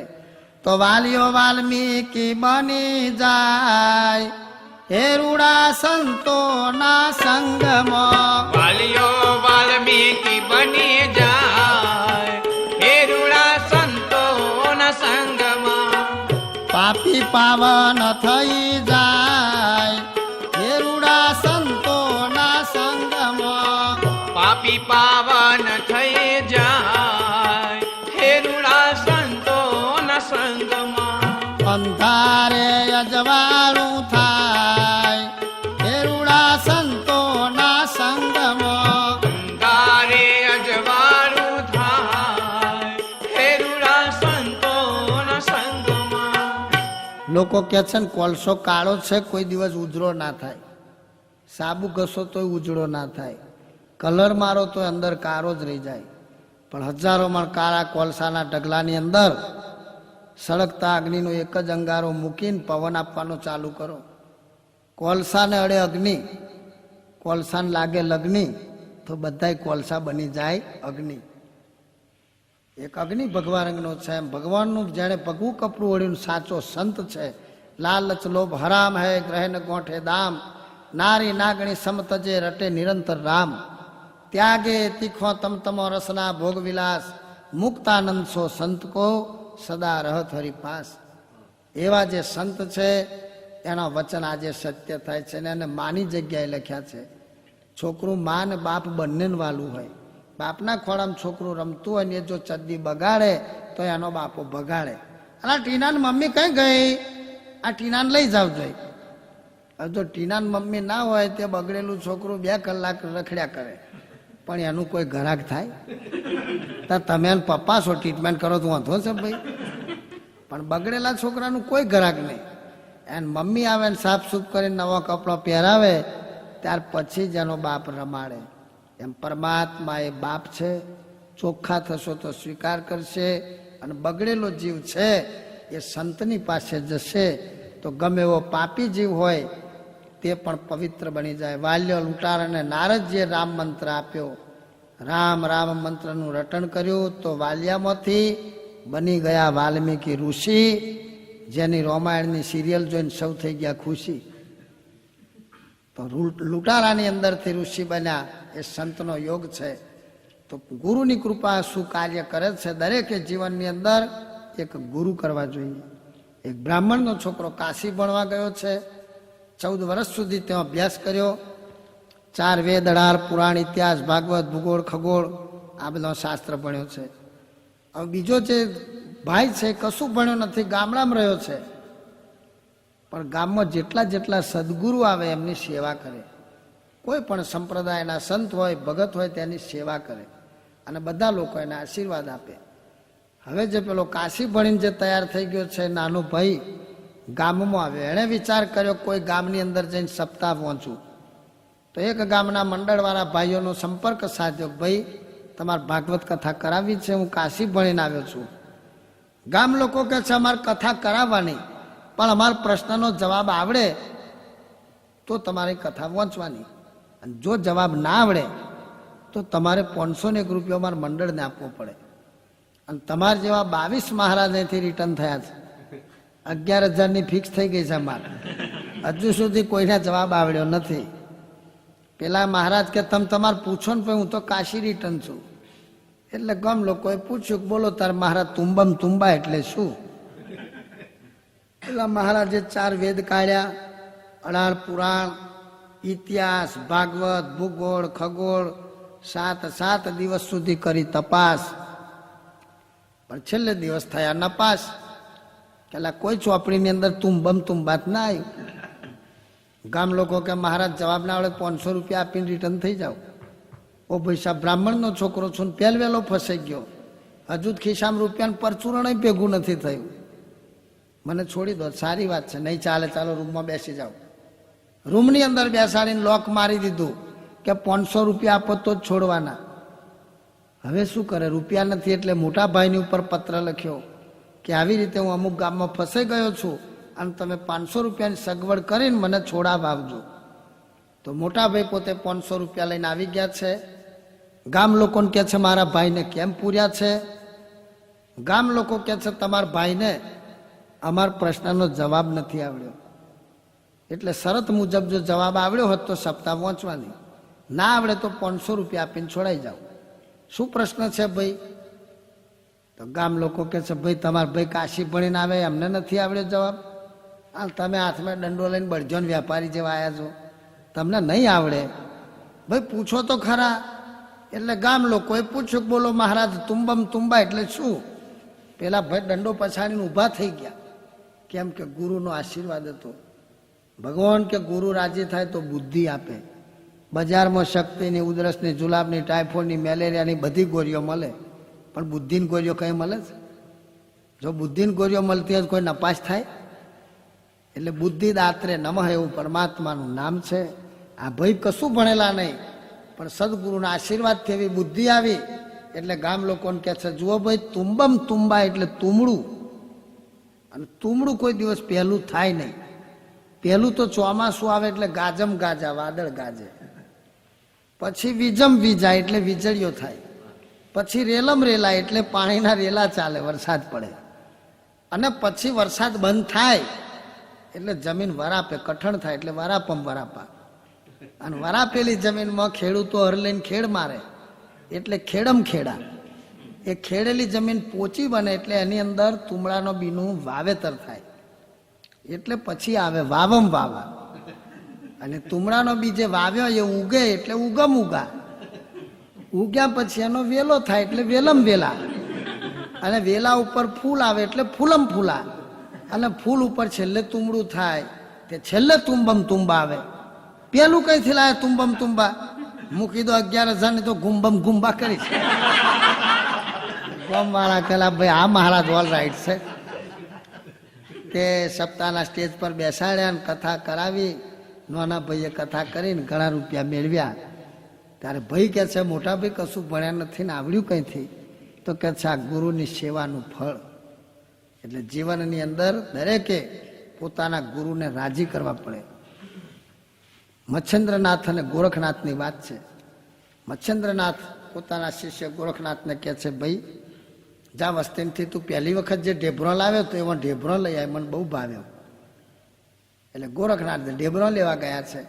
તો વાલીઓ વાલ્મીકી બની જાય. હે રૂડા સંતોના સંગમાં, વાલીઓ વાલ્મીકી બની જાય. હે રૂડા સંતોના સંગમાં, પાપી પાવન થઈ જાય. હે રૂડા સંતોના સંગમાં, પાપી પાવન થઈ જાય. હે રૂડા સંતોના સંગમાં, અંધારે અજવાળું થાય. હે રૂડા સંતોના સંગમાં, અંધારે અજવાળું થાય. હે રૂડા સંતોના સંગમાં. લોકો કહે છે ને કોલસો કાળો છે કોઈ દિવસ ઉજળો ના થાય, સાબુ ઘસો તોય ઉજળો ના થાય, કલર મારો તો અંદર કાળો જ રહી જાય. પણ હજારો મણ કાળા કોલસાના ઢગલાની અંદર સળગતા અગ્નિનો એક જ અંગારો મૂકીને પવન આપવાનો ચાલુ કરો. કોલસાને અડે અગ્નિ, કોલસાને લાગે લગ્નિ, તો બધાય કોલસા બની જાય અગ્નિ. એક અગ્નિ ભગવા રંગનો છે. એમ ભગવાનનું જેણે ભગવું કપડું ઓળ્યું સાચો સંત છે. લાલચ લોભ હરામ હૈ, ગ્રહને ગોઠે દામ, નારી નાગણી સમતજે રટે નિરંતર રામ. ત્યાગે તીખો તમતમો રસના ભોગ વિલાસ મુક્તાનંદ સો સંત કો સદા રહત હરી પાસ. એવા જે સંત છે એના વચન આજે સત્ય થાય છે ને એને માની જગ્યાએ લખ્યા છે. છોકરું મા ને બાપ બંનેને વાલું હોય. બાપના ખોળામાં છોકરું રમતું હોય ને એ જો ચડ્ડી બગાડે તો એનો બાપો બગાડે. અને ટીનાની મમ્મી કઈ ગઈ, આ ટીનાને લઈ જાવ જોઈએ. હવે જો ટીનાની મમ્મી ના હોય તે બગડેલું છોકરું 2 કલાક રખડ્યા કરે, પણ એનું કોઈ ઘરાક થાય? તો તમે પપ્પા છો, ટ્રીટમેન્ટ કરો તો વાંધો છે ભાઈ, પણ બગડેલા છોકરાનું કોઈ ઘરાક નહીં. એને મમ્મી આવે ને સાફ સૂફ કરીને નવો કપડો પહેરાવે ત્યાર પછી જ એનો બાપ રમાડે. એમ પરમાત્મા એ બાપ છે. ચોખ્ખા થશો તો સ્વીકાર કરશે, અને બગડેલો જીવ છે એ સંતની પાસે જશે તો ગમે એવો પાપી જીવ હોય તે પણ પવિત્ર બની જાય. વાલ્ય લૂંટારાને નારદજીએ રામ મંત્ર આપ્યો. રામ રામ મંત્રનું રટણ કર્યું તો વાલ્યામાંથી બની ગયા વાલ્મીકી ઋષિ, જેની રામાયણની સિરિયલ જોઈને સૌ થઈ ગયા ખુશી. તો લૂંટારાની અંદરથી ઋષિ બન્યા એ સંતનો યોગ છે. તો ગુરુની કૃપા શું કાર્ય કરે છે? દરેકે જીવનની અંદર એક ગુરુ કરવા જોઈએ. એક બ્રાહ્મણનો છોકરો કાશી ભણવા ગયો છે. 14 વર્ષ સુધી તેનો અભ્યાસ કર્યો. 4 વેદ, 18 પુરાણ, ઇતિહાસ, ભાગવત, ભૂગોળ, ખગોળ આ બધો શાસ્ત્ર ભણ્યો છે. હવે બીજો જે ભાઈ છે કશું ભણ્યો નથી, ગામડામાં રહ્યો છે, પણ ગામમાં જેટલા જેટલા સદગુરુ આવે એમની સેવા કરે. કોઈ પણ સંપ્રદાયના સંત હોય, ભગત હોય તેની સેવા કરે અને બધા લોકો એને આશીર્વાદ આપે. હવે જે પેલો કાશી ભણીને જે તૈયાર થઈ ગયો છે નાનો ભાઈ, ગામમાં આવ્યો. એણે વિચાર કર્યો કોઈ ગામની અંદર જઈને સપ્તાહ પહોંચું. તો એક ગામના મંડળવાળા ભાઈઓનો સંપર્ક સાધ્યો. ભાઈ, તમારે ભાગવત કથા કરાવી છે, હું કાશી ભણીને આવ્યો છું. ગામ લોકો કહે છે અમારે કથા કરાવવાની, પણ અમારા પ્રશ્નનો જવાબ આવડે તો તમારી કથા વાંચવાની, અને જો જવાબ ના આવડે તો તમારે 501 રૂપિયા અમારા મંડળને આપવો પડે. અને તમારા જેવા 22 મહારાજ અહીંથી રિટર્ન થયા છે. 11,000ની ફિક્સ થઈ ગઈ છે અમારે. હજુ સુધી કોઈને જવાબ આવડ્યો નથી. પેલા મહારાજ કે તમે તમારે પૂછો ને, હું તો કાશી રિટર્ન છું. એટલે ગામ લોકોએ પૂછ્યું કે બોલો તાર મહારાજ તુંબમ તુંબા એટલે શું? પેલા મહારાજે 4 વેદ કાઢ્યા, 18 પુરાણ, ઇતિહાસ, ભાગવત, ભૂગોળ, ખગોળ 7 દિવસ સુધી કરી તપાસ. પણ છેલ્લે દિવસ થયા નપાસ. પેલા કોઈ ચોપડીની અંદર તુંબમ તુંબાત ના આવ્યું. ગામ લોકો કે મહારાજ જવાબ ના આવડે 500 રૂપિયા આપીને રિટર્ન થઈ જાઓ. ઓ ભાઈ સાહેબ, બ્રાહ્મણનો છોકરો છું, પહેલ વહેલો ફસાઈ ગયો. હજુ જ ખિસ્સામાં રૂપિયાનું પરચુરણ ભેગું નથી થયું. મને છોડી દો, સારી વાત છે, નહીં ચાલે, ચાલો રૂમમાં બેસી જાઓ. રૂમની અંદર બેસાડીને લોક મારી દીધું કે 500 રૂપિયા આપો તો જ છોડવાના. હવે શું કરે? રૂપિયા નથી એટલે મોટા ભાઈની ઉપર પત્ર લખ્યો કે આવી રીતે હું અમુક ગામમાં ફસાઈ ગયો છું અને તમે 500 રૂપિયાની સગવડ કરીને મને છોડાવવા આવજો. તો મોટા ભાઈ પોતે 500 રૂપિયા લઈને આવી ગયા છે. ગામ લોકોને કહે છે મારા ભાઈને કેમ પૂર્યા છે? ગામ લોકો કહે છે તમારા ભાઈને અમારા પ્રશ્નનો જવાબ નથી આવડ્યો. એટલે શરત મુજબ જો જવાબ આવડ્યો હોત તો સપ્તાહ પહોંચવાની, ના આવડે તો 500 રૂપિયા આપીને છોડાઈ જાઓ. શું પ્રશ્ન છે ભાઈ? તો ગામ લોકો કહે છે ભાઈ તમારા ભાઈ કાશી ભણીને આવે, અમને નથી આવડ્યો જવાબ. હાલ તમે હાથમાં દંડો લઈને બળજો ને વેપારી જેવા આવ્યા છો, તમને નહીં આવડે, ભાઈ પૂછો તો ખરા. એટલે ગામ લોકોએ પૂછ્યું કે બોલો મહારાજ તુંબમ તુંબા એટલે શું? પેલા ભાઈ દંડો પછાડીને ઊભા થઈ ગયા. કેમ કે ગુરુનો આશીર્વાદ હતો. ભગવાન કે ગુરુ રાજી થાય તો બુદ્ધિ આપે. બજારમાં શક્તિની, ઉધરસની, જુલાબની, ટાઇફોઇડની, મેલેરિયાની બધી ગોળીઓ મળે, પણ બુદ્ધિની ગોળીઓ કઈ મળે છે? જો બુદ્ધિની ગોળીઓ મળતી હોય કોઈ નપાસ થાય? એટલે બુદ્ધિ દાત્રે નમઃ એવું પરમાત્માનું નામ છે. આ ભાઈ કશું ભણેલા નહીં, પણ સદગુરુના આશીર્વાદથી એવી બુદ્ધિ આવી. એટલે ગામ લોકોને કહે છે જુઓ ભાઈ, તુંબમ તુંબા એટલે તુમડું, અને તુમડું કોઈ દિવસ પહેલું થાય નહીં. પહેલું તો ચોમાસું આવે એટલે ગાજમ ગાજા, વાદળ ગાજે. પછી વીજમ વીજાય એટલે વીજળીઓ થાય. પછી રેલમ રેલાય એટલે પાણીના રેલા ચાલે, વરસાદ પડે. અને પછી વરસાદ બંધ થાય એટલે જમીન વરાપે, કઠણ થાય એટલે વરાપમ વરાપા. અને વરાપેલી જમીનમાં ખેડૂતો હર લઈને ખેડ મારે એટલે ખેડમ ખેડા. એ ખેડેલી જમીન પોચી બને એટલે એની અંદર તુમડાનો બીનું વાવેતર થાય. એટલે પછી આવે વાવમ વાવા. અને તુમડાનો બી જે વાવ્યો એ ઉગે એટલે ઉગમ ઉગા. ઉગ્યા પછી એનો વેલો થાય એટલે વેલમ વેલા. અને વેલા ઉપર ફૂલ આવે એટલે ફૂલમ ફૂલા. અને ફૂલ ઉપર છેલ્લે તુમડું થાય તે છેલ્લે તુંબમ તુંબા આવે. પેલું કઈથી લાવે તુંબમ તુંબા? મૂકી દો 11,000 ની તો ગુંબમ ગુંબા કરી છે. ગોમ વાળા કહેલા ભાઈ આ મહારાજ ઓલ રાઈટ છે. તે સપ્તાહના સ્ટેજ પર બેસાડ્યા ને કથા કરાવી. નાના ભાઈએ કથા કરીને ઘણા રૂપિયા મેળવ્યા. ત્યારે ભાઈ કે છે મોટા ભાઈ કશું ભણ્યા નથી ને આવડ્યું કંઈથી? તો કે છે આ ગુરુની સેવાનું ફળ. એટલે જીવનની અંદર દરેકે પોતાના ગુરુને રાજી કરવા પડે. મચ્છેન્દ્રનાથ અને ગોરખનાથની વાત છે. મચ્છેન્દ્રનાથ પોતાના શિષ્ય ગોરખનાથને કહે છે ભાઈ જા વસ્તીથી તું પહેલી વખત જે ઢેબરો લાવ્યો તો એમાં ઢેબરો લઈ આવ્યો, મને બહુ ભાવ્યો. એટલે ગોરખનાથ ઢેબરો લેવા ગયા છે.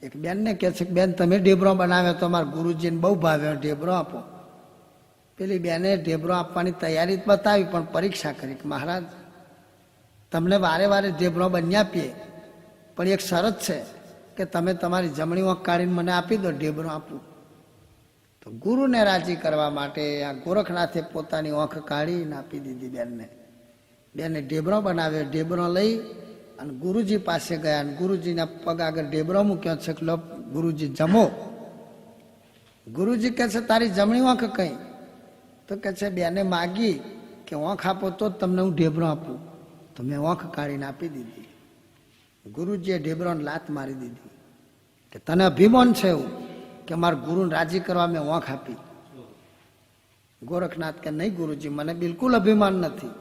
એક બેનને કહે છે કે બેન તમે ઢેબરો બનાવ્યો તો અમારા ગુરુજીને બહુ ભાવ્યો, ઢેબરો આપો. પેલી બેને ઢેબરો આપવાની તૈયારી બતાવી પણ પરીક્ષા કરી કે મહારાજ તમને વારે વારે ઢેબરો બની આપીએ પણ એક શરત છે કે તમે તમારી જમણી આંખ કાઢીને મને આપી દો, ઢેબરો આપું. તો ગુરુને રાજી કરવા માટે આ ગોરખનાથે પોતાની આંખ કાઢીને આપી દીધી બેનને. બેને ઢેબરો બનાવ્યો. ઢેબરો લઈ અને ગુરુજી પાસે ગયા અને ગુરુજીના પગ આગળ ઢેબરો મૂક્યો છે કે લો ગુરુજી જમો. ગુરુજી કહે છે તારી જમણી આંખ કઈ? તો કે છે બેને માગી કે આંખ આપો તો જ તમને હું ઢેબરો આપું. તો મેં આંખ કાઢીને આપી દીધી. ગુરુજીએ ઢેબરોને લાત મારી દીધી કે તને અભિમાન છે એવું કે મારા ગુરુને રાજી કરવા મેં આંખ આપી? ગોરખનાથ કે નહીં ગુરુજી મને બિલકુલ અભિમાન નથી.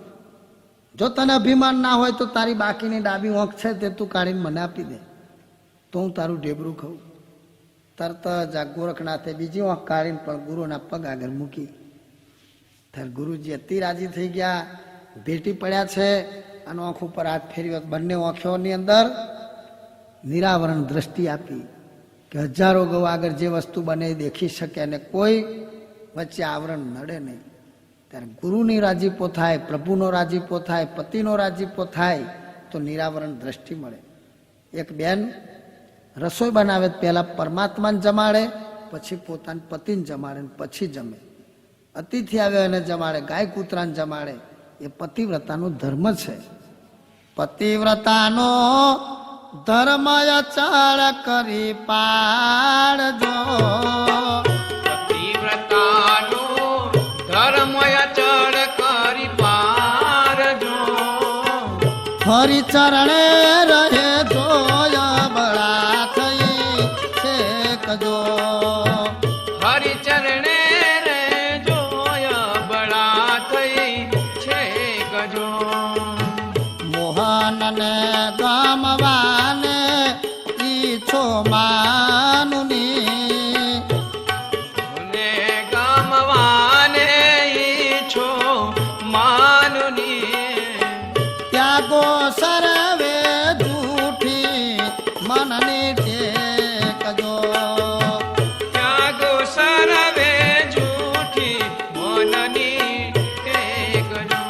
જો તને અભિમાન ના હોય તો તારી બાકીની ડાબી આંખ છે તે તું કાઢીને મને આપી દે તો હું તારું ઢેબરું ખાઉં. તરત જ આ ગોરખનાથે બીજી આંખ કાઢીને પણ ગુરુના પગ આગળ મૂકી. ત્યારે ગુરુજી અતિ રાજી થઈ ગયા, ભેટી પડ્યા છે અને આંખ ઉપર હાથ ફેર્યો. બંને આંખોની અંદર નિરાવરણ દ્રષ્ટિ આપી કે હજારો ગૌ આગળ જે વસ્તુ બને એ દેખી શકે અને કોઈ વચ્ચે આવરણ નડે નહીં. ત્યારે ગુરુની રાજીપો થાય, પ્રભુનો રાજીપો થાય, પતિનો રાજીપો થાય તો નિરાવરણ દ્રષ્ટિ મળે. એક બેન રસોઈ બનાવે પહેલા પરમાત્માને જમાડે, પછી પોતાના પતિને જમાડે પછી જમે. અતિથિ આવ્યો એને જમાડે, ગાય કૂતરાને જમાડે. એ પતિવ્રતાનો ધર્મ છે. પતિવ્રતાનો ધર્મ અચળ કરી પાડજો. પતિવ્રતાનો ધર્મ અચળ કરી પાડજો. હરિ ચરણે રહે જોય બળા થઈ છેકજો. હરિ ચરણે રે જોય બળા થઈ છે ગજો. મોહનને ગમવાને ઈચ્છો માનુની. ને ગમવાને ઈચ્છો માનુની. ત્યાગો સર્વે જૂઠી મનની ટેકજો. ત્યાગો સર્વે જૂઠી મનની ટેકજો.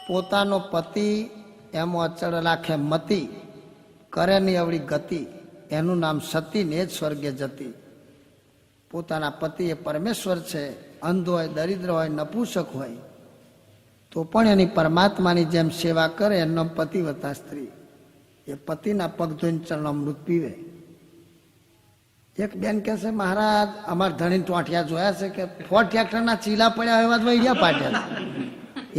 પોતાનો પતિ એમ અચળ રાખે મતિ, કરે ની અવળી ગતિ, એનું નામ સતી ને જ સ્વર્ગે જતી. પોતાના પતિ એ પરમેશ્વર છે. અંધ હોય, દરિદ્ર હોય, નપુંસક હોય તો પણ એની પરમાત્માની જેમ સેવા કરે એનો પતિવ્રતા સ્ત્રી. એ પતિના પગ ધોઈને ચરણામૃત પીવે. એક બેન કહે છે મહારાજ અમારા ધણી ટોંઠિયા જોયા છે કે ફોર ટ્રેક્ટરના ચીલા પડ્યા એવા વૈયા પાટ્યા છે.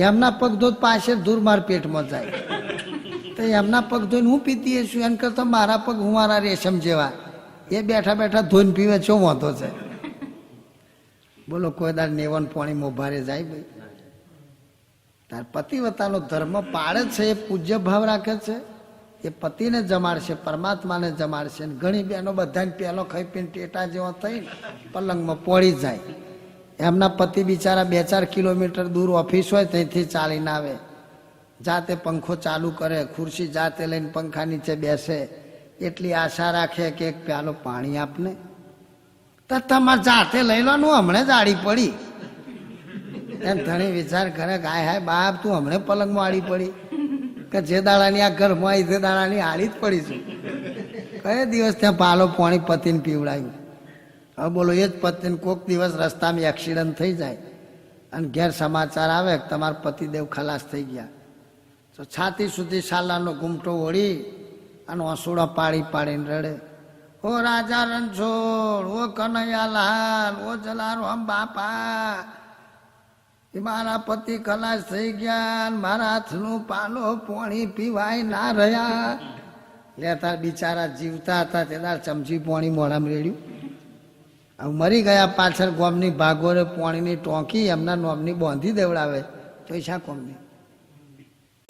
એમના પગ ધોત પાસે ધૂર માર પેટમાં જાય તો એમના પગ ધોઈને હું પીતી છું એમ કરતા મારા પગ હું મારા રેશમ જેવા એ બેઠા બેઠા ધોઈને પીવે છો વાંધો છે? બોલો કોઈ દાડ નેવન પાણી મોભારે જાય ભાઈ? તાર પતિવ્રતાનો ધર્મ પાળે છે, એ પૂજ્ય ભાવ રાખે છે, એ પતિને જમાડશે, પરમાત્માને જમાડશે. ઘણી બહેનો બધાને પહેલો ખાઈ પીને ટેટા જેવા થઈ પલંગમાં પડી જાય. એમના પતિ બિચારા 2-4 કિલોમીટર દૂર ઓફિસ હોય ત્યાંથી ચાલીને આવે, જાતે પંખો ચાલુ કરે, ખુરશી જાતે લઈને પંખા નીચે બેસે, એટલી આશા રાખે કે એક પ્યાલો પાણી આપને, તો તમારે જાતે લઈ લો, હમણાં જ આડી પડી. એમ ધણી વિચાર કરે કે હાય હાય બાપ તું હમણાં પલંગમાં આડી પડી, કે જે દાડાની આ ઘરમાં આવી તે દાડાની આડી જ પડીશું. કયા દિવસ ત્યાં પાલો પાણી પતિને પીવડાયું. હવે બોલો એ જ પતિને કોઈક દિવસ રસ્તામાં એક્સિડન્ટ થઈ જાય અને ઘેર સમાચાર આવે કે તમારા પતિદેવ ખલાસ થઈ ગયા, તો છાતી સુધી સાલાનો ઘૂમટો ઓળી અને ઓસુડો પાડી પાડીને રડે, ઓ રાજા રણછોડ, ઓ કનૈયાલાલ, ઓ જલારામ બાપા, એ મારા પતિ ખલાસ થઈ ગયા, મારા હાથનું પાલો પોણી પીવાય ના રહ્યા. લેતા બિચારા જીવતા હતા તેદાર ચમચી પોણી મોઢામાં રેડ્યું. હવે મરી ગયા પાછળ ગોમની ભાગોરે પોણીની ટોંકી એમના નોમની બાંધી દેવડાવે, તો શા કોમની.